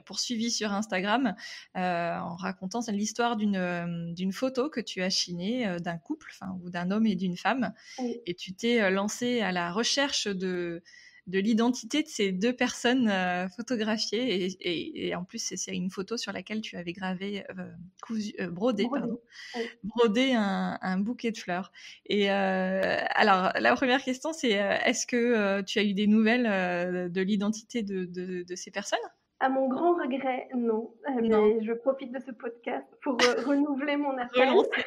poursuivi sur Instagram en racontant l'histoire d'une photo que tu as chinée d'un couple, ou d'un homme et d'une femme. Oui. Et tu t'es lancée à la recherche de l'identité de ces deux personnes photographiées et en plus c'est une photo sur laquelle tu avais gravé brodé Oui. un bouquet de fleurs. Et alors la première question c'est est-ce que tu as eu des nouvelles de l'identité de ces personnes? À mon grand regret, non. Non. Mais je profite de ce podcast pour renouveler mon appel. Relancer.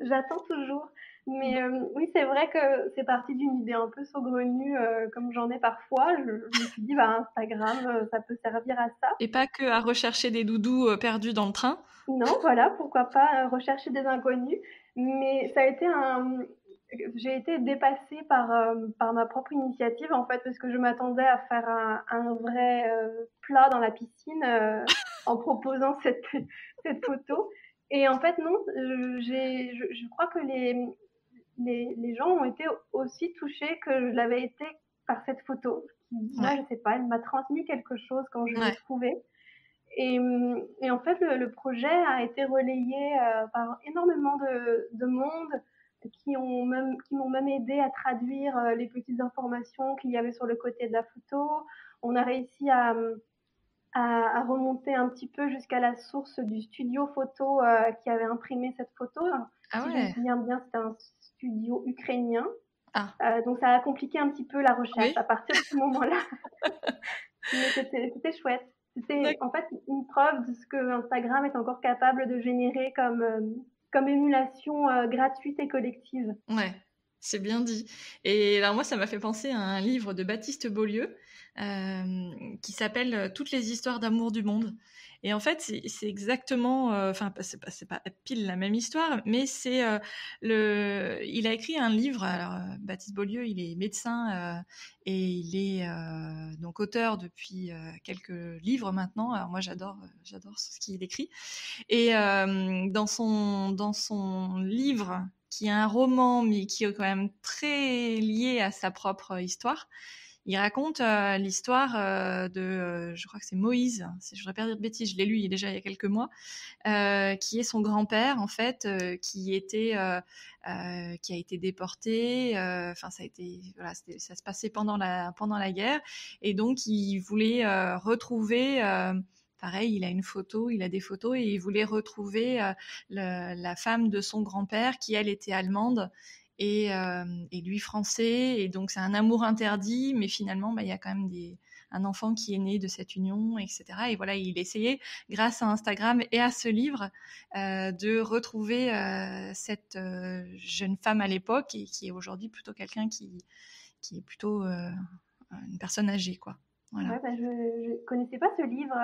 J'attends toujours. Mais oui, c'est vrai que c'est parti d'une idée un peu saugrenue, comme j'en ai parfois. Je me suis dit, Instagram, ça peut servir à ça. Et pas que à rechercher des doudous perdus dans le train. Non, voilà, pourquoi pas rechercher des inconnus. Mais ça a été j'ai été dépassée par ma propre initiative, en fait, parce que je m'attendais à faire un vrai plat dans la piscine en proposant cette photo. Et en fait, non, je crois que les gens ont été aussi touchés que je l'avais été par cette photo. Moi, je sais pas, elle m'a transmis quelque chose quand je l'ai trouvée. Et en fait, le projet a été relayé par énormément de monde qui m'ont même aidé à traduire les petites informations qu'il y avait sur le côté de la photo. On a réussi à remonter un petit peu jusqu'à la source du studio photo qui avait imprimé cette photo. Si je me souviens bien, c'était un studio ukrainien. Donc ça a compliqué un petit peu la recherche à partir de ce moment-là. Mais c'était chouette. C'était en fait une preuve de ce que Instagram est encore capable de générer comme émulation gratuite et collective. Ouais, c'est bien dit. Et alors moi, ça m'a fait penser à un livre de Baptiste Beaulieu qui s'appelle Toutes les histoires d'amour du monde. Et en fait, c'est exactement, c'est pas pile la même histoire, mais il a écrit un livre. Alors, Baptiste Beaulieu, il est médecin et il est donc auteur depuis quelques livres maintenant. Alors moi, j'adore ce qu'il écrit. Et dans son livre, qui est un roman, mais qui est quand même très lié à sa propre histoire, il raconte l'histoire je crois que c'est Moïse, si je ne voudrais pas dire de bêtises, je l'ai lu déjà il y a quelques mois, qui est son grand-père en fait, qui a été déporté. Ça se passait pendant la guerre, et donc il voulait retrouver. Pareil, il a des photos, et il voulait retrouver la femme de son grand-père qui, elle, était allemande et lui français. Et donc, c'est un amour interdit, mais finalement, il y a quand même un enfant qui est né de cette union, etc. Et voilà, il essayait, grâce à Instagram et à ce livre, de retrouver cette jeune femme à l'époque, et qui est aujourd'hui plutôt quelqu'un qui est plutôt une personne âgée, quoi. Voilà. Ouais, je connaissais pas ce livre.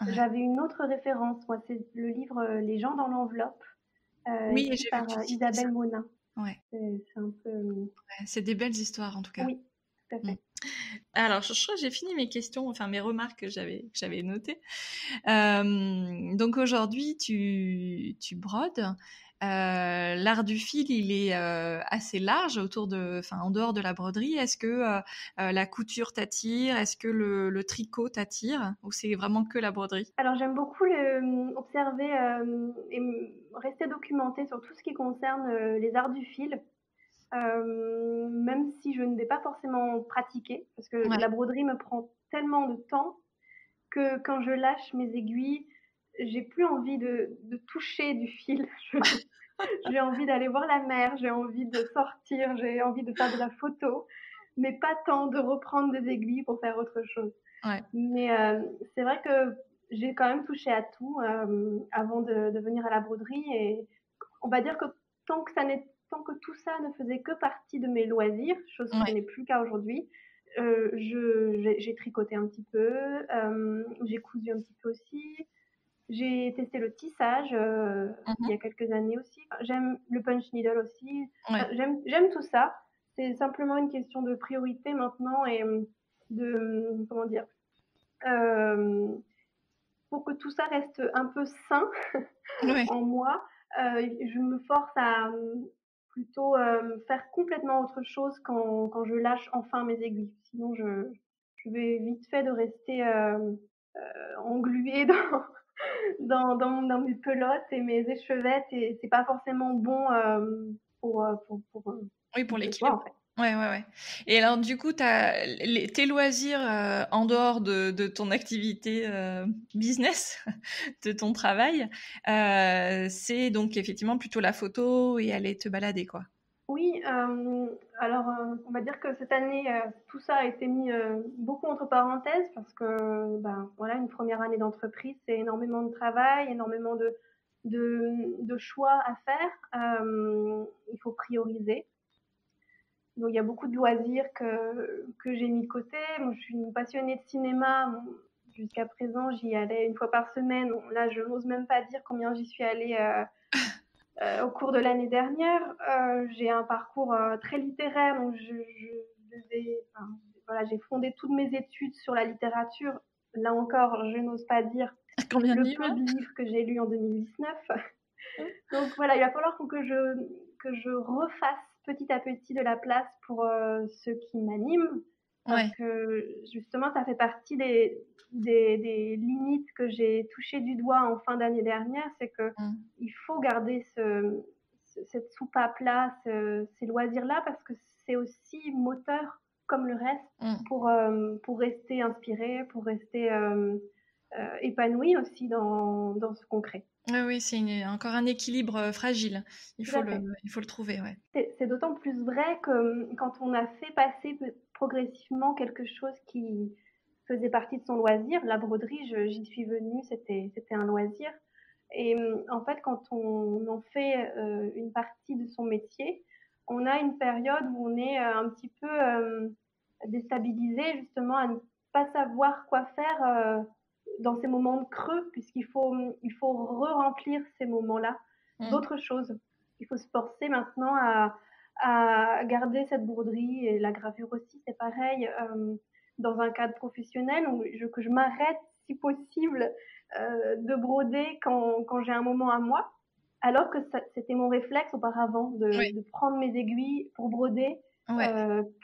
J'avais une autre référence. Moi, c'est le livre Les gens dans l'enveloppe, écrit par Isabelle Monin. Ouais. C'est un peu. C'est des belles histoires en tout cas. Oui, tout à fait. Alors, je crois que j'ai fini mes questions, mes remarques que j'avais notées. Donc aujourd'hui, tu brodes. L'art du fil, il est assez large en dehors de la broderie. Est-ce que la couture t'attire? Est-ce que le tricot t'attire? Ou c'est vraiment que la broderie? Alors, j'aime beaucoup observer et rester documentée sur tout ce qui concerne les arts du fil. Même si je ne vais pas forcément pratiquer, parce que la broderie me prend tellement de temps que quand je lâche mes aiguilles, j'ai plus envie de toucher du fil. J'ai envie d'aller voir la mer, j'ai envie de sortir, j'ai envie de faire de la photo, mais pas tant de reprendre des aiguilles pour faire autre chose. Ouais. Mais c'est vrai que j'ai quand même touché à tout avant de venir à la broderie, et on va dire que tant que tout ça ne faisait que partie de mes loisirs, chose qui n'est plus le cas aujourd'hui, j'ai tricoté un petit peu, j'ai cousu un petit peu aussi, j'ai testé le tissage il y a quelques années aussi. J'aime le punch needle aussi. J'aime tout ça. C'est simplement une question de priorité maintenant et de comment dire. pour que tout ça reste un peu sain Ouais. en moi, je me force à plutôt faire complètement autre chose quand je lâche enfin mes aiguilles. Sinon, je vais vite fait de rester engluée dans mes pelotes et mes échevettes et c'est pas forcément bon pour Oui, pour qui que ce soit l'équilibre. en fait. Ouais, ouais, ouais. Et alors, du coup, tes loisirs en dehors de ton activité business, de ton travail, c'est donc effectivement plutôt la photo et aller te balader, quoi. Oui, alors on va dire que cette année, tout ça a été mis beaucoup entre parenthèses parce que ben, voilà, une première année d'entreprise, c'est énormément de travail, énormément de choix à faire. Il faut prioriser. Donc il y a beaucoup de loisirs que j'ai mis de côté. Moi, je suis une passionnée de cinéma. Bon, jusqu'à présent, j'y allais une fois par semaine. Bon, là, je n'ose même pas dire combien j'y suis allée au cours de l'année dernière. J'ai un parcours très littéraire, donc enfin, voilà, j'ai fondé toutes mes études sur la littérature. Là encore, je n'ose pas dire Combien de le livres? peu de livres que j'ai lus en 2019. Donc voilà, il va falloir que je refasse petit à petit de la place pour ce qui m'anime, parce Ouais. que justement, ça fait partie des limites que j'ai touchées du doigt en fin d'année dernière, c'est que Mm. il faut garder cette soupape-là, ces loisirs-là, parce que c'est aussi moteur comme le reste Mm. pour rester inspiré, pour rester épanoui aussi dans ce qu'on crée. Ouais, oui, c'est encore un équilibre fragile. Tout à fait. Il faut le trouver, ouais. C'est d'autant plus vrai que quand on a fait passer progressivement quelque chose qui faisait partie de son loisir, la broderie, j'y suis venue, c'était un loisir. Et en fait, quand on en fait une partie de son métier, on a une période où on est un petit peu déstabilisé justement à ne pas savoir quoi faire dans ces moments de creux, il faut re-remplir ces moments-là Mm. d'autres choses. Il faut se forcer maintenant à garder cette broderie et la gravure aussi, c'est pareil, dans un cadre professionnel, que je m'arrête si possible de broder quand j'ai un moment à moi, alors que c'était mon réflexe auparavant Ouais. de prendre mes aiguilles pour broder, Ouais.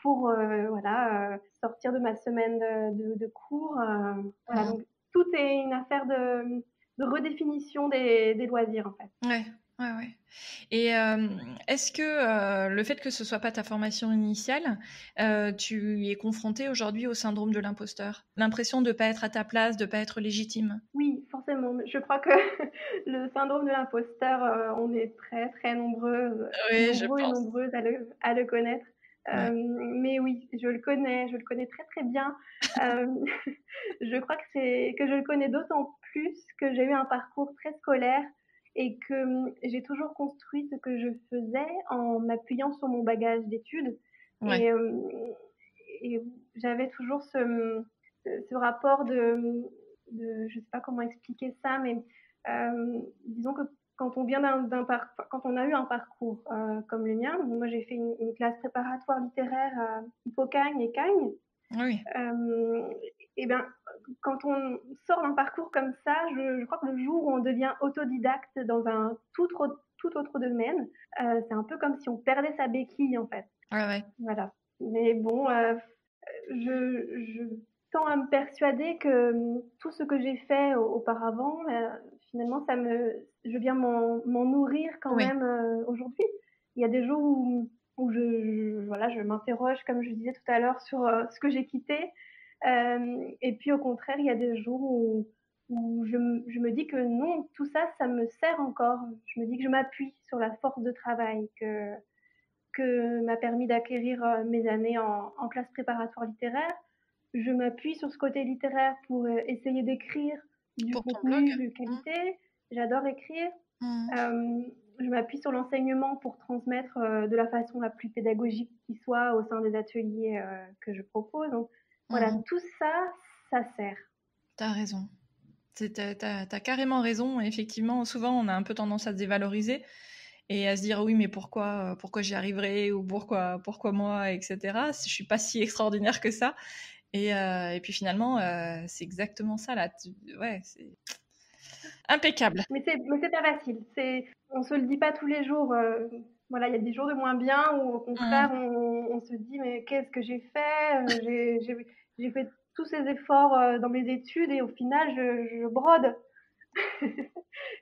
pour voilà, sortir de ma semaine de cours. Voilà, Mm. donc tout est une affaire de redéfinition des loisirs en fait. Ouais. Ouais, ouais. Et est-ce que le fait que ce soit pas ta formation initiale, tu es confrontée aujourd'hui au syndrome de l'imposteur? L'impression de pas être à ta place, de pas être légitime? Oui, forcément. Je crois que le syndrome de l'imposteur, on est très, très Oui, je nombreux et pense. nombreuses à le connaître. Ouais. Mais oui, je le connais très, très bien. Hem, je crois que je le connais d'autant plus que j'ai eu un parcours très scolaire et que, j'ai toujours construit ce que je faisais en m'appuyant sur mon bagage d'études et Ouais. et j'avais toujours ce rapport je sais pas comment expliquer ça, mais disons que quand on vient quand on a eu un parcours comme le mien, moi j'ai fait une classe préparatoire littéraire à Hippocagne et Cagne. Oui. Euh, et bien, quand on sort d'un parcours comme ça, je crois que le jour où on devient autodidacte dans un tout autre domaine, c'est un peu comme si on perdait sa béquille en fait. Ouais, ouais. Voilà. Mais bon, je tends à me persuader que tout ce que j'ai fait auparavant, finalement, je viens m'en nourrir quand Oui. même aujourd'hui. Il y a des jours où voilà, je m'interroge, comme je disais tout à l'heure, sur ce que j'ai quitté. Et puis au contraire, il y a des jours où je me dis que non, tout ça, ça me sert encore. Je me dis que je m'appuie sur la force de travail que m'a permis d'acquérir mes années en classe préparatoire littéraire. Je m'appuie sur ce côté littéraire pour essayer d'écrire du Pour ton blog? contenu de qualité. J'adore écrire. Mm. Euh, je m'appuie sur l'enseignement pour transmettre de la façon la plus pédagogique qui soit au sein des ateliers que je propose. Donc voilà, Mm. tout ça, ça sert. T'as raison. T'as carrément raison. Effectivement, souvent, on a un peu tendance à se dévaloriser et à se dire oui, mais pourquoi j'y arriverai ou pourquoi moi, etc. Je suis pas si extraordinaire que ça. Et puis finalement, c'est exactement ça là. Ouais, c'est impeccable. Mais c'est pas facile. On se le dit pas tous les jours. Voilà, il y a des jours de moins bien où au contraire on se dit mais qu'est-ce que j'ai fait? J'ai fait tous ces efforts dans mes études et au final je brode.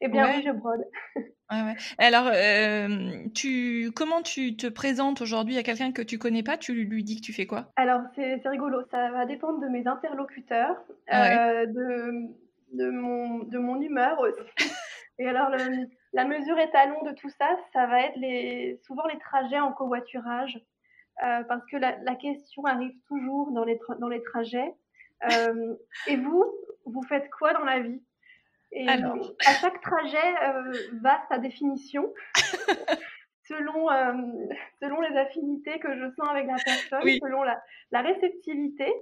Eh bien oui, Ouais. je brode. Ouais. Alors, comment tu te présentes aujourd'hui à quelqu'un que tu connais pas? Tu lui dis que tu fais quoi? Alors c'est rigolo, ça va dépendre de mes interlocuteurs, Ouais. de mon humeur aussi. Et alors la mesure étalon de tout ça, ça va être souvent les trajets en covoiturage, parce que la question arrive toujours dans les trajets. Et vous faites quoi dans la vie? Et Alors, à chaque trajet va sa définition selon, selon les affinités que je sens avec la personne, oui, selon la réceptivité.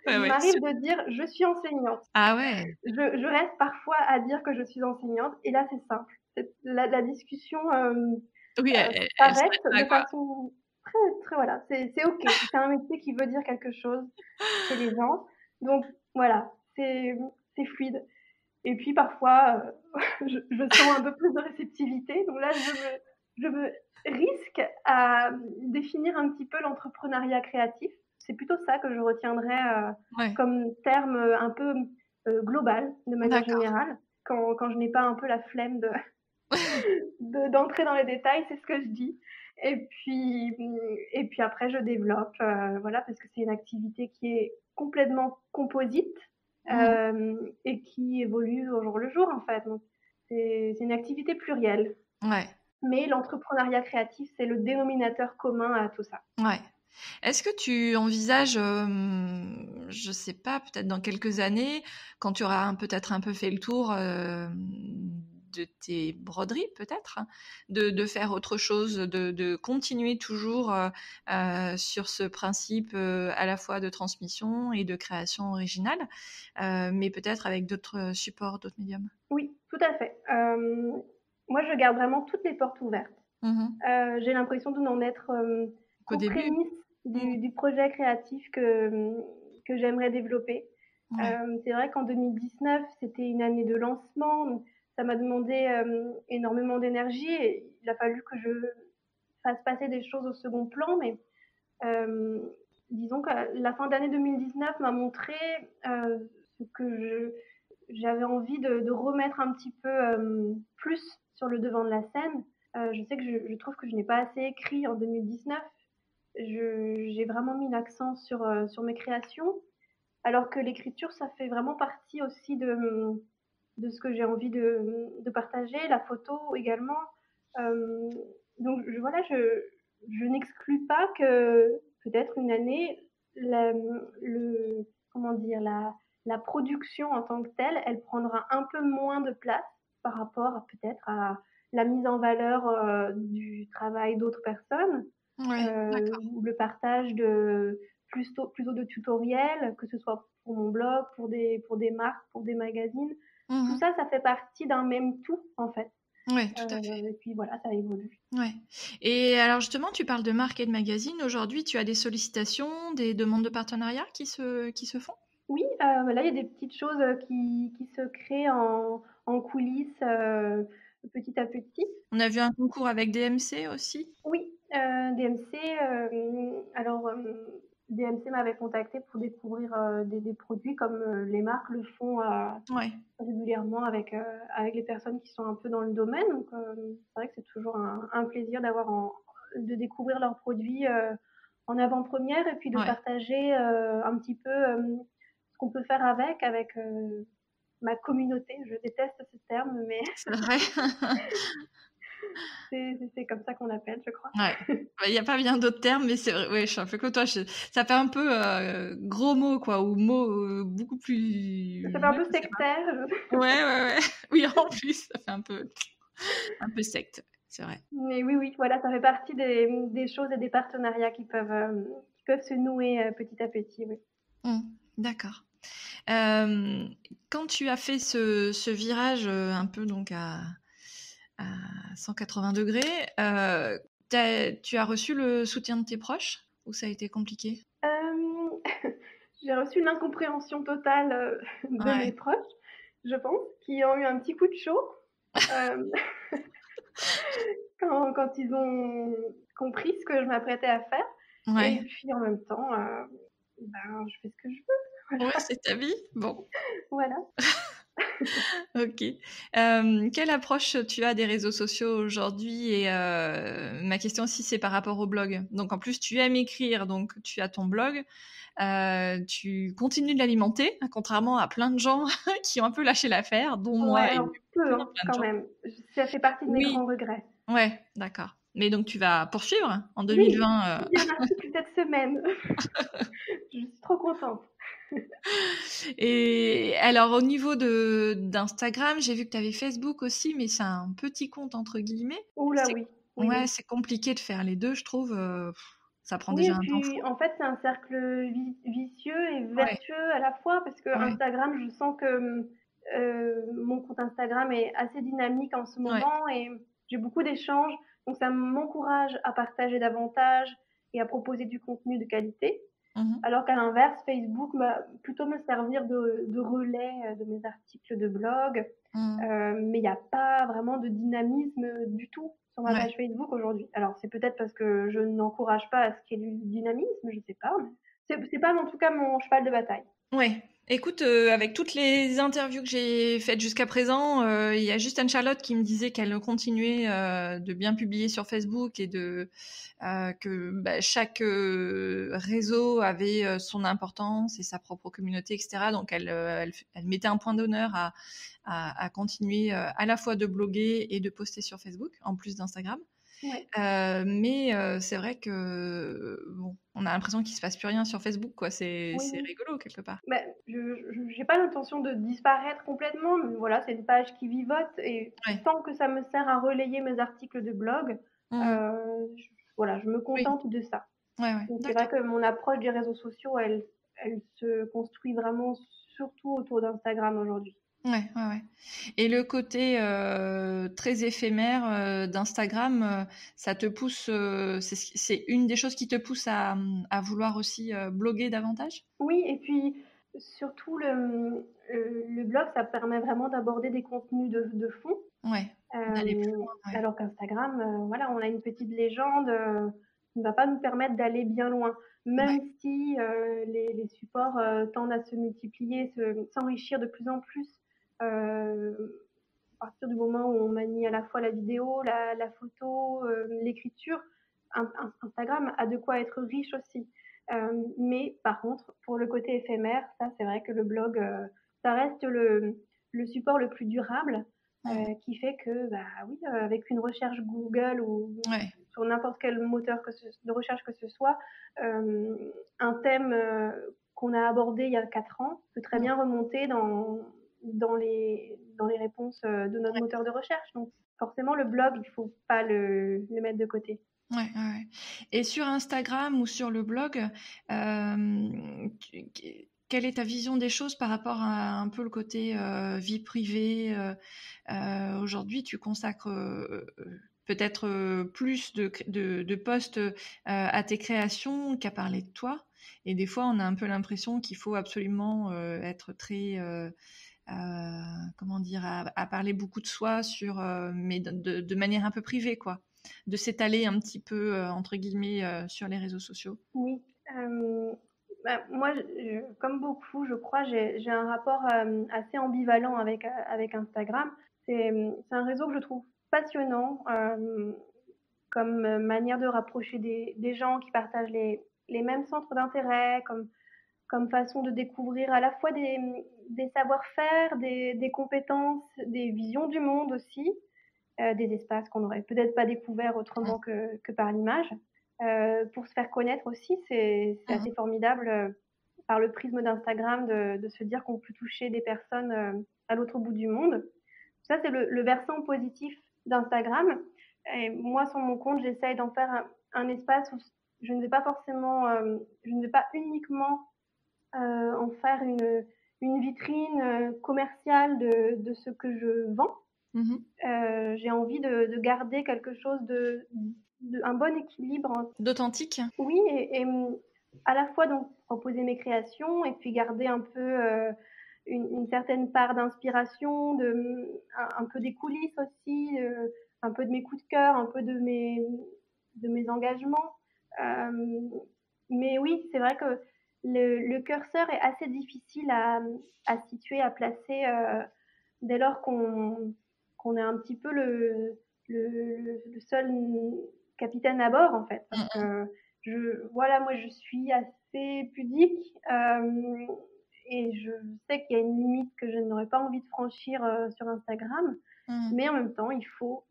Il ouais. m'arrive de dire je suis enseignante. Ah ouais. Je reste parfois à dire que je suis enseignante et là c'est simple. La discussion Oui, elle s'arrête s'arrête là, de quoi. façon très, très voilà, c'est ok. C'est un métier qui veut dire quelque chose chez les gens. Donc voilà, c'est fluide. Et puis parfois, je sens un peu plus de réceptivité. Donc là, je me risque à définir un petit peu l'entrepreneuriat créatif. C'est plutôt ça que je retiendrai Ouais, comme terme un peu global, de manière d'accord. générale. Quand je n'ai pas un peu la flemme d'entrer dans les détails, c'est ce que je dis. Et puis après, je développe, voilà, parce que c'est une activité qui est complètement composite Mmh. et qui évolue au jour le jour, en fait. Donc, c'est une activité plurielle. Ouais, Mais l'entrepreneuriat créatif, c'est le dénominateur commun à tout ça. ouais. Est-ce que tu envisages, je sais pas, peut-être dans quelques années, quand tu auras peut-être un peu fait le tour, de tes broderies peut-être, hein, de faire autre chose, de continuer toujours, sur ce principe, à la fois de transmission et de création originale, mais peut-être avec d'autres supports, d'autres médiums? Oui, tout à fait. Moi, je garde vraiment toutes les portes ouvertes. Mmh. J'ai l'impression de n'en être Qu'au qu'aux début? prémices Mmh. du projet créatif que j'aimerais développer. Ouais. C'est vrai qu'en 2019, c'était une année de lancement. Ça m'a demandé énormément d'énergie et il a fallu que je fasse passer des choses au second plan. Mais euh, disons que la fin d'année 2019 m'a montré ce que j'avais envie de remettre un petit peu plus sur le devant de la scène. Je sais que je trouve que je n'ai pas assez écrit en 2019. J'ai vraiment mis l'accent sur mes créations, alors que l'écriture, ça fait vraiment partie aussi de ce que j'ai envie de partager, la photo également. Euh, donc voilà, je n'exclus pas que peut-être une année, comment dire, la production en tant que telle, elle prendra un peu moins de place par rapport peut-être à la mise en valeur du travail d'autres personnes, Ouais, d'accord. ou le partage de plutôt de tutoriels, que ce soit pour mon blog, pour des marques, pour des magazines. Tout Mmh. ça, ça fait partie d'un même tout, en fait. Ouais, tout à fait. Et puis voilà, ça évolue. Ouais. Et alors justement, tu parles de marques et de magazines. Aujourd'hui, tu as des sollicitations, des demandes de partenariat qui se font? Oui, là, il y a des petites choses qui se créent en coulisses petit à petit. On a vu un concours avec DMC aussi. Oui, DMC, alors DMC m'avait contacté pour découvrir des produits comme les marques le font Ouais, régulièrement avec les personnes qui sont un peu dans le domaine. Donc, c'est vrai que c'est toujours un plaisir de découvrir leurs produits en avant-première et puis de ouais, partager un petit peu ce qu'on peut faire avec ma communauté. Je déteste ce terme, mais c'est vrai. c'est comme ça qu'on l'appelle, je crois. Ouais. Il n'y a pas bien d'autres termes, mais c'est vrai. Ouais, je suis un peu comme toi. Ça fait un peu gros mot, quoi, ou mot beaucoup plus. Ça fait un Ouais, peu je sais pas. sectaire. Ouais. Oui, en plus, ça fait un peu secte. C'est vrai. Mais oui, oui, voilà, ça fait partie des choses et des partenariats qui peuvent se nouer petit à petit. Oui. Mmh, d'accord. Euh, Quand tu as fait ce virage un peu donc à 180 degrés, tu as reçu le soutien de tes proches ou ça a été compliqué? Euh, j'ai reçu l'incompréhension totale de mes Ouais. proches, je pense, qui ont eu un petit coup de chaud euh, quand ils ont compris ce que je m'apprêtais à faire. Et Ouais. puis en même temps, ben, je fais ce que je veux. Ouais, c'est ta vie? Bon, Voilà. OK. Quelle approche tu as des réseaux sociaux aujourd'hui? Et ma question aussi, c'est par rapport au blog. Donc en plus, tu aimes écrire, donc tu as ton blog. Tu continues de l'alimenter, contrairement à plein de gens qui ont un peu lâché l'affaire, dont Ouais, moi et alors peu, plein, hein, plein de quand gens. même. Ça fait partie de mes Oui, grands regrets. ouais, d'accord. Mais donc tu vas poursuivre en Oui, 2020, j'ai un article cette semaine. Je suis trop contente. Et alors au niveau d'Instagram, j'ai vu que tu avais Facebook aussi, mais c'est un petit compte entre guillemets. Ouh là, C'est oui. Oui, ouais, oui. c'est compliqué de faire les 2, je trouve, ça prend Oui, déjà et un temps puis fou. en fait, c'est un cercle vicieux et Ouais, vertueux à la fois parce que ouais, Instagram, je sens que mon compte Instagram est assez dynamique en ce ouais. moment et j'ai beaucoup d'échanges. Donc ça m'encourage à partager davantage et à proposer du contenu de qualité. Mmh. Alors qu'à l'inverse, Facebook va plutôt me servir de relais de mes articles de blog. Mmh. Mais il n'y a pas vraiment de dynamisme du tout sur ma Ouais. page Facebook aujourd'hui. Alors c'est peut-être parce que je n'encourage pas à ce qu'il y ait du dynamisme, je sais pas. Mais c'est pas en tout cas mon cheval de bataille. Ouais. Écoute, avec toutes les interviews que j'ai faites jusqu'à présent, il y a juste Anne-Charlotte qui me disait qu'elle continuait, de bien publier sur Facebook et que, bah, chaque, réseau avait, son importance et sa propre communauté et cetera. Donc elle mettait un point d'honneur à continuer, à la fois de bloguer et de poster sur Facebook, en plus d'Instagram. Ouais. Mais c'est vrai que, bon, on a l'impression qu'il se passe plus rien sur Facebook, quoi. Oui, C'est oui. rigolo quelque part. Bah, je j'ai pas l'intention de disparaître complètement, mais voilà, c'est une page qui vivote et Ouais. tant que ça me sert à relayer mes articles de blog, Mmh. voilà, je me Oui. contente de ça. Ouais, ouais. Donc c'est vrai D'accord. que mon approche des réseaux sociaux, elle se construit vraiment surtout autour d'Instagram aujourd'hui. Ouais, ouais, ouais. Et le côté, très éphémère, d'Instagram, ça te pousse, c'est une des choses qui te pousse à vouloir aussi, bloguer davantage? Oui, et puis surtout le blog, ça permet vraiment d'aborder des contenus de fond. Ouais, d'aller plus loin, ouais. Alors qu'Instagram, voilà, on a une petite légende, qui ne va pas nous permettre d'aller bien loin. Ouais. Même si, les supports, tendent à se multiplier, s'enrichir de plus en plus, à partir du moment où on manie à la fois la vidéo, la photo, l'écriture, Instagram a de quoi être riche aussi. Mais par contre, pour le côté éphémère, ça c'est vrai que le blog, ça reste le support le plus durable, Mmh. qui fait que, bah oui, avec une recherche Google ou Ouais. sur n'importe quel moteur de recherche que ce soit, un thème qu'on a abordé il y a 4 ans peut très Mmh. bien remonter dans les réponses de notre moteur de recherche. Donc forcément, le blog, il ne faut pas le mettre de côté. Ouais, ouais, ouais. Et sur Instagram ou sur le blog, quelle est ta vision des choses par rapport à un peu le côté vie privée? Aujourd'hui, tu consacres peut-être plus de posts à tes créations qu'à parler de toi. Et des fois, on a un peu l'impression qu'il faut absolument être très, comment dire, à parler beaucoup de soi mais de manière un peu privée, quoi. De s'étaler un petit peu, entre guillemets, sur les réseaux sociaux. Oui, bah, moi, comme beaucoup, je crois, j'ai un rapport assez ambivalent avec Instagram. C'est un réseau que je trouve passionnant comme manière de rapprocher des gens qui partagent les mêmes centres d'intérêt, comme façon de découvrir à la fois des savoir-faire, des compétences, des visions du monde aussi, des espaces qu'on n'aurait peut-être pas découverts autrement que par l'image. Pour se faire connaître aussi, c'est Mmh. assez formidable par le prisme d'Instagram de se dire qu'on peut toucher des personnes à l'autre bout du monde. Ça, c'est le versant positif d'Instagram. Et moi, sur mon compte, j'essaye d'en faire un espace où je ne vais pas forcément, je ne vais pas uniquement en faire une vitrine commerciale de ce que je vends. Mmh. J'ai envie de garder quelque chose un bon équilibre. D'authentique? Oui, à la fois donc proposer mes créations et puis garder un peu une certaine part d'inspiration, un peu des coulisses aussi, un peu de mes coups de cœur, un peu de mes engagements. Mais oui, c'est vrai que le curseur est assez difficile à situer, à placer dès lors qu'on est un petit peu le seul capitaine à bord en fait. Parce que moi je suis assez pudique et je sais qu'il y a une limite que je n'aurais pas envie de franchir sur Instagram. Mais en même temps, il faut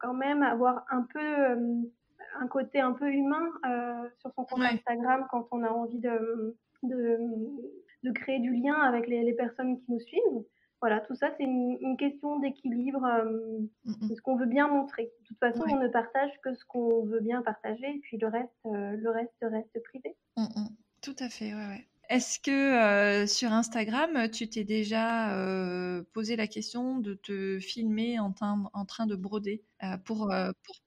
quand même avoir un peu un côté un peu humain sur son compte Instagram quand on a envie de créer du lien avec les personnes qui nous suivent. Voilà, tout ça, c'est une question d'équilibre de ce qu'on veut bien montrer. De toute façon, on ne partage que ce qu'on veut bien partager, et puis le reste privé. Tout à fait, ouais. Est-ce que sur Instagram, tu t'es déjà posé la question de te filmer en train de broder pour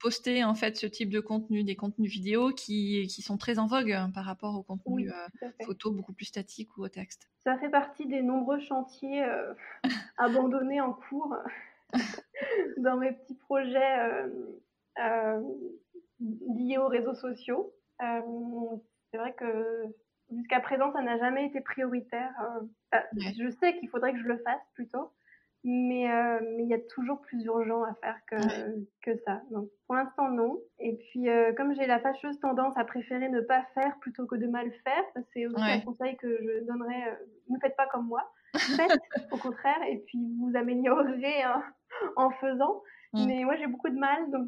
poster en fait ce type de contenu, des contenus vidéo qui sont très en vogue par rapport au contenu photo beaucoup plus statique ou au texte? Ça fait partie des nombreux chantiers abandonnés en cours dans mes petits projets liés aux réseaux sociaux. C'est vrai que jusqu'à présent, ça n'a jamais été prioritaire. Je sais qu'il faudrait que je le fasse plutôt, mais il y a toujours plus urgent à faire que ça. Donc, pour l'instant, non. Et puis, comme j'ai la fâcheuse tendance à préférer ne pas faire plutôt que de mal faire, c'est aussi un conseil que je donnerais. Ne faites pas comme moi. Faites, au contraire, et puis vous améliorerez en faisant. Mais moi, j'ai beaucoup de mal, donc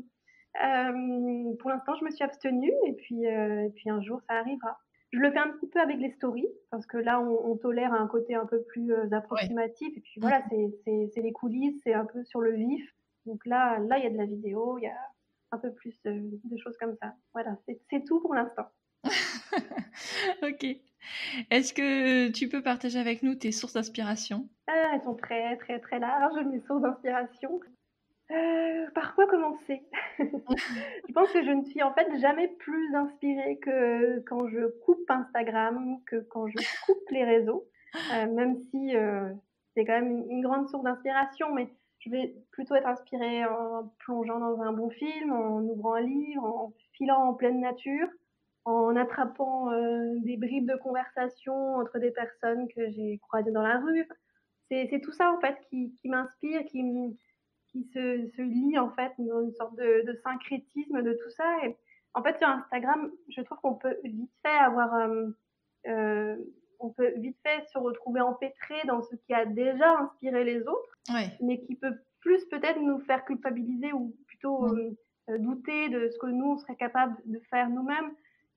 pour l'instant, je me suis abstenue, et puis un jour, ça arrivera. Je le fais un petit peu avec les stories, parce que là, on tolère un côté un peu plus approximatif. Et puis voilà, c'est les coulisses, c'est un peu sur le vif. Donc là, il y a de la vidéo, il y a un peu plus de choses comme ça. Voilà, c'est tout pour l'instant. Ok. Est-ce que tu peux partager avec nous tes sources d'inspiration? Elles sont très, très, très larges, mes sources d'inspiration. Par quoi commencer? Je pense que je ne suis en fait jamais plus inspirée que quand je coupe Instagram, que quand je coupe les réseaux, même si c'est quand même une grande source d'inspiration, mais je vais plutôt être inspirée en plongeant dans un bon film, en ouvrant un livre, en filant en pleine nature, en attrapant des bribes de conversation entre des personnes que j'ai croisées dans la rue. C'est tout ça en fait qui m'inspire, qui se lie en fait dans une sorte de syncrétisme de tout ça. Et en fait, sur Instagram, je trouve qu'on peut vite fait on peut vite fait se retrouver empêtré dans ce qui a déjà inspiré les autres, mais qui peut plus peut-être nous faire culpabiliser ou plutôt douter de ce que nous, on serait capable de faire nous-mêmes.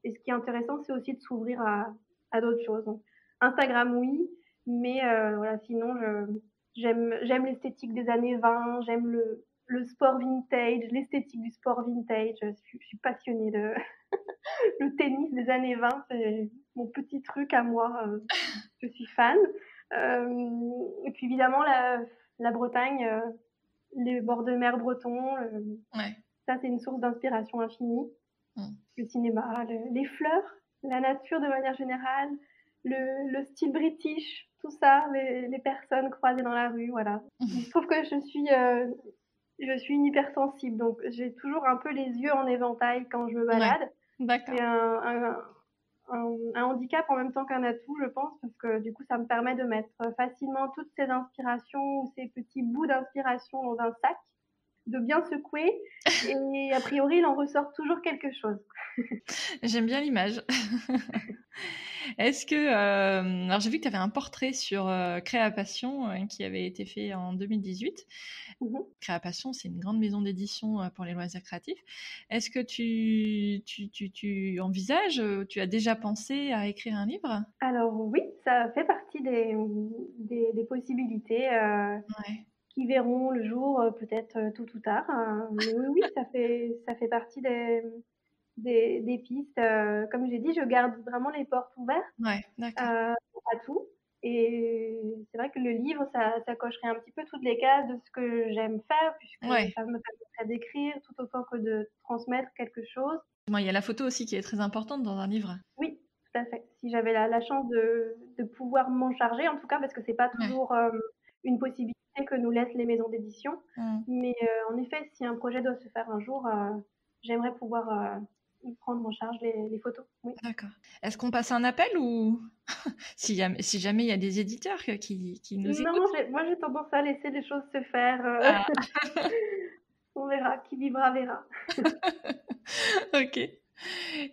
Et ce qui est intéressant, c'est aussi de s'ouvrir à d'autres choses. Donc, Instagram, oui, mais voilà, sinon, j'aime l'esthétique des années 20, j'aime le sport vintage, l'esthétique du sport vintage. Je suis passionnée de le tennis des années 20, c'est mon petit truc à moi. Je suis fan. Et puis évidemment, la Bretagne, les bords de mer bretons, ça c'est une source d'inspiration infinie. Le cinéma, les fleurs, la nature de manière générale, le style british, tout ça, les personnes croisées dans la rue, voilà. Il se trouve que je suis une hypersensible, donc j'ai toujours un peu les yeux en éventail quand je me balade. C'est un handicap en même temps qu'un atout, je pense, parce que du coup, ça me permet de mettre facilement toutes ces inspirations ou ces petits bouts d'inspiration dans un sac, de bien secouer, et a priori, il en ressort toujours quelque chose. J'aime bien l'image. Est-ce que... alors j'ai vu que tu avais un portrait sur Créapassion qui avait été fait en 2018. Créapassion, c'est une grande maison d'édition pour les loisirs créatifs. Est-ce que tu envisages, tu as déjà pensé à écrire un livre? Alors oui, ça fait partie des possibilités qui verront le jour peut-être tôt ou tard. Mais oui, ça fait partie des pistes. Comme j'ai dit, je garde vraiment les portes ouvertes à tout. Et c'est vrai que le livre, ça cocherait un petit peu toutes les cases de ce que j'aime faire, puisque ça me permettrait d'écrire tout autant que de transmettre quelque chose. Il y a la photo aussi qui est très importante dans un livre. Oui, tout à fait. Si j'avais la chance de pouvoir m'en charger, en tout cas, parce que c'est pas Ouais. toujours une possibilité que nous laissent les maisons d'édition. Mm. Mais en effet, si un projet doit se faire un jour, j'aimerais pouvoir prendre en charge les photos. Oui. D'accord. Est-ce qu'on passe un appel ou si jamais il y a des éditeurs qui nous Non, écoutent? moi j'ai tendance à laisser les choses se faire. Ah, On verra, qui vivra verra. ok.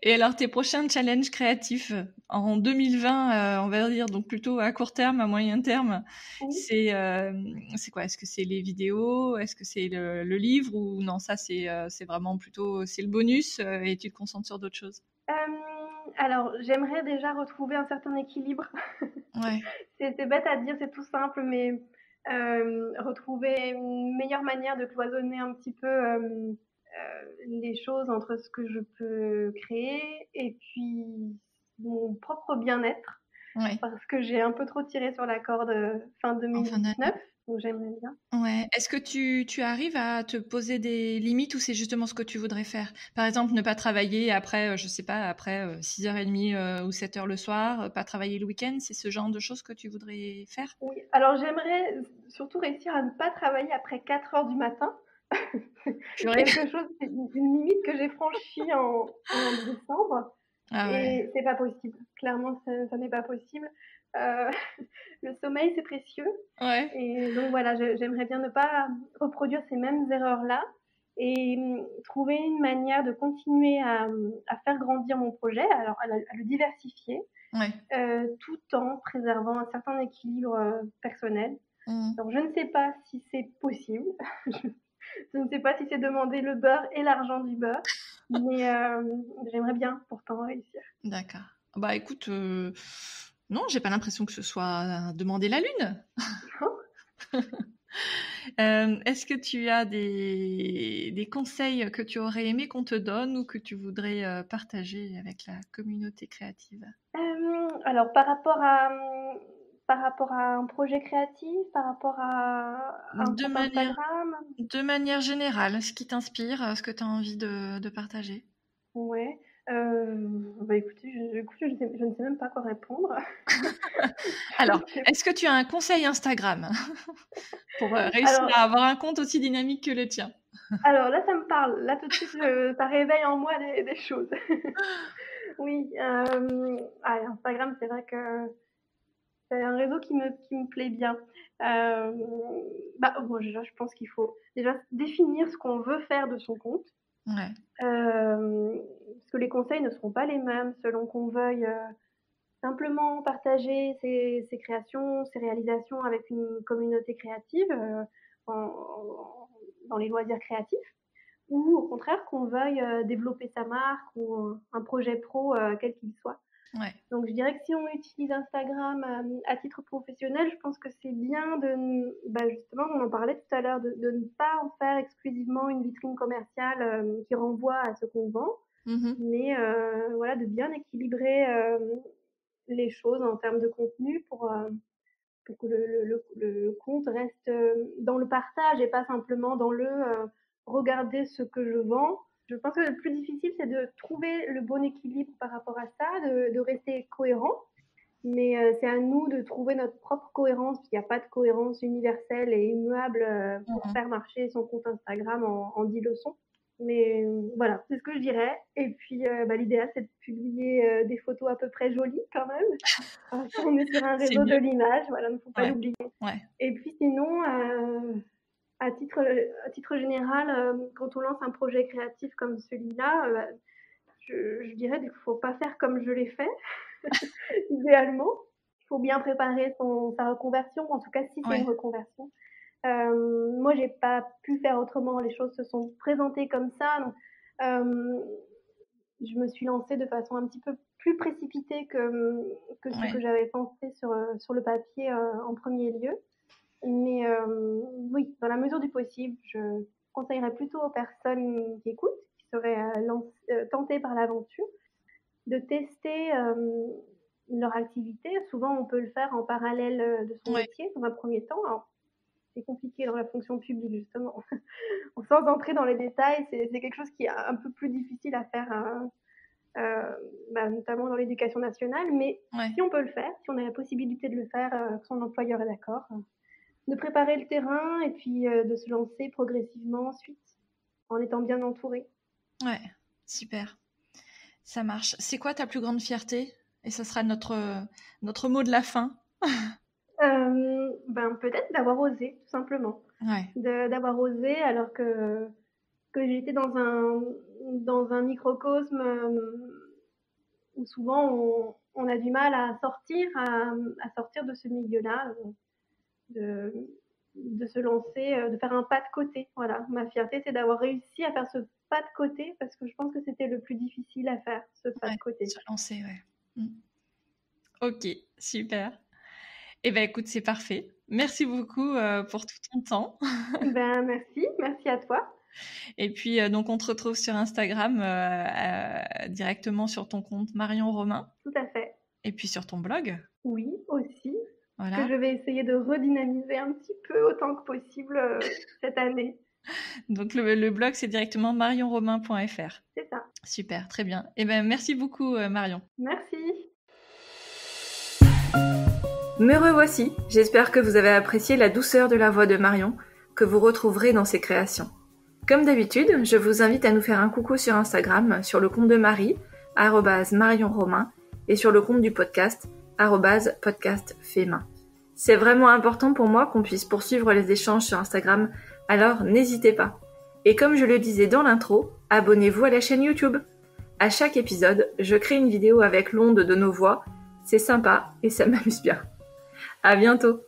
Et alors, tes prochains challenges créatifs en 2020, on va dire, donc plutôt à court terme, à moyen terme, Oui. c'est quoi? Est-ce que c'est les vidéos? Est-ce que c'est le livre? Ou non, ça, c'est vraiment plutôt, c'est le bonus et tu te concentres sur d'autres choses? Alors, j'aimerais déjà retrouver un certain équilibre. Ouais, C'est bête à dire, c'est tout simple, mais retrouver une meilleure manière de cloisonner un petit peu les choses entre ce que je peux créer et puis mon propre bien-être, ouais. parce que j'ai un peu trop tiré sur la corde fin En fin d'année. 2019, donc j'aimerais bien. Ouais. Est-ce que tu arrives à te poser des limites ou c'est justement ce que tu voudrais faire? Par exemple, ne pas travailler après, je sais pas, après 6h30 ou 7h le soir, pas travailler le week-end, c'est ce genre de choses que tu voudrais faire? Oui, alors j'aimerais surtout réussir à ne pas travailler après 4 heures du matin. Purée. Quelque chose, c'est une limite que j'ai franchie en décembre Ah ouais. et c'est pas possible. Clairement, ça n'est pas possible. Euh, le sommeil, c'est précieux. Ouais. Et donc voilà, j'aimerais bien ne pas reproduire ces mêmes erreurs-là et trouver une manière de continuer à faire grandir mon projet, alors à le diversifier, Ouais. tout en préservant un certain équilibre personnel. Mmh. Donc je ne sais pas si c'est possible. Je ne sais pas si c'est demander le beurre et l'argent du beurre, mais j'aimerais bien pourtant réussir. D'accord. Bah écoute, non, j'ai pas l'impression que ce soit demander la lune. Est-ce que tu as des conseils que tu aurais aimé qu'on te donne ou que tu voudrais partager avec la communauté créative? Alors par rapport à un projet créatif, par rapport à un De compte manière, Instagram, de manière générale, ce qui t'inspire, ce que tu as envie de partager. ouais. Bah écoutez, je ne sais même pas quoi répondre. Alors, Je sais- est-ce que tu as un conseil Instagram pour réussir Alors, à avoir un compte aussi dynamique que le tien? alors là, ça me parle. Là, tout de suite, ça réveille en moi des choses. Oui, Instagram, c'est vrai que c'est un réseau qui me plaît bien. Bah, bon, déjà, je pense qu'il faut déjà définir ce qu'on veut faire de son compte. Ouais, Parce que les conseils ne seront pas les mêmes selon qu'on veuille simplement partager ses créations, ses réalisations avec une communauté créative dans les loisirs créatifs, ou au contraire qu'on veuille développer sa marque ou un projet pro, quel qu'il soit. ouais, Donc je dirais que si on utilise Instagram à titre professionnel, je pense que c'est bien bah justement, on en parlait tout à l'heure, de ne pas en faire exclusivement une vitrine commerciale qui renvoie à ce qu'on vend, mmh, mais voilà, de bien équilibrer les choses en termes de contenu pour que le compte reste dans le partage et pas simplement dans le regarder ce que je vends. Je pense que le plus difficile, c'est de trouver le bon équilibre par rapport à ça, de rester cohérent. Mais c'est à nous de trouver notre propre cohérence, puisqu'il n'y a pas de cohérence universelle et immuable pour mmh. faire marcher son compte Instagram en 10 leçons. Mais voilà, c'est ce que je dirais. Et puis, bah, l'idéal, c'est de publier des photos à peu près jolies quand même. Parce qu'on est sur un C'est réseau mieux. de l'image, voilà, il ne faut pas Ouais, l'oublier. ouais. Et puis sinon, à titre général, quand on lance un projet créatif comme celui-là, je dirais qu'il ne faut pas faire comme je l'ai fait, idéalement. Il faut bien préparer sa reconversion, en tout cas si c'est une Ouais. reconversion. Moi, j'ai pas pu faire autrement. Les choses se sont présentées comme ça. Donc, je me suis lancée de façon un petit peu plus précipitée que ce que Ouais. j'avais pensé sur le papier en premier lieu. Mais oui, dans la mesure du possible, je conseillerais plutôt aux personnes qui écoutent, qui seraient tentées par l'aventure, de tester leur activité. Souvent, on peut le faire en parallèle de son Ouais. métier dans un premier temps. Alors, c'est compliqué dans la fonction publique, justement. Sans entrer dans les détails, c'est quelque chose qui est un peu plus difficile à faire notamment dans l'éducation nationale. Mais si on peut le faire, si on a la possibilité de le faire, que son employeur est d'accord, de préparer le terrain et puis de se lancer progressivement ensuite, en étant bien entouré. Ouais, super. Ça marche. C'est quoi ta plus grande fierté ? Et ça sera notre mot de la fin. Peut-être d'avoir osé, tout simplement. Ouais. D'avoir osé alors que j'étais dans un microcosme où souvent on a du mal à sortir de ce milieu-là, de se lancer, de faire un pas de côté. Voilà, ma fierté, c'est d'avoir réussi à faire ce pas de côté parce que je pense que c'était le plus difficile à faire, ce pas de côté. Se lancer, ouais. Ok, super. Eh bien, écoute, c'est parfait. Merci beaucoup pour tout ton temps. Merci à toi. Et puis, donc, on te retrouve sur Instagram directement sur ton compte Marion Romain. Tout à fait. Et puis sur ton blog. Oui, aussi. Voilà. Que je vais essayer de redynamiser un petit peu autant que possible cette année. Donc, le blog, c'est directement marionromain.fr. C'est ça. Super, très bien. Eh bien, merci beaucoup, Marion. Merci. Me revoici. J'espère que vous avez apprécié la douceur de la voix de Marion, que vous retrouverez dans ses créations. Comme d'habitude, je vous invite à nous faire un coucou sur Instagram, sur le compte de Marie, @marionromain, et sur le compte du podcast, @podcastfemain. C'est vraiment important pour moi qu'on puisse poursuivre les échanges sur Instagram, alors n'hésitez pas. Et comme je le disais dans l'intro, abonnez-vous à la chaîne YouTube. À chaque épisode, je crée une vidéo avec l'onde de nos voix. C'est sympa et ça m'amuse bien. À bientôt!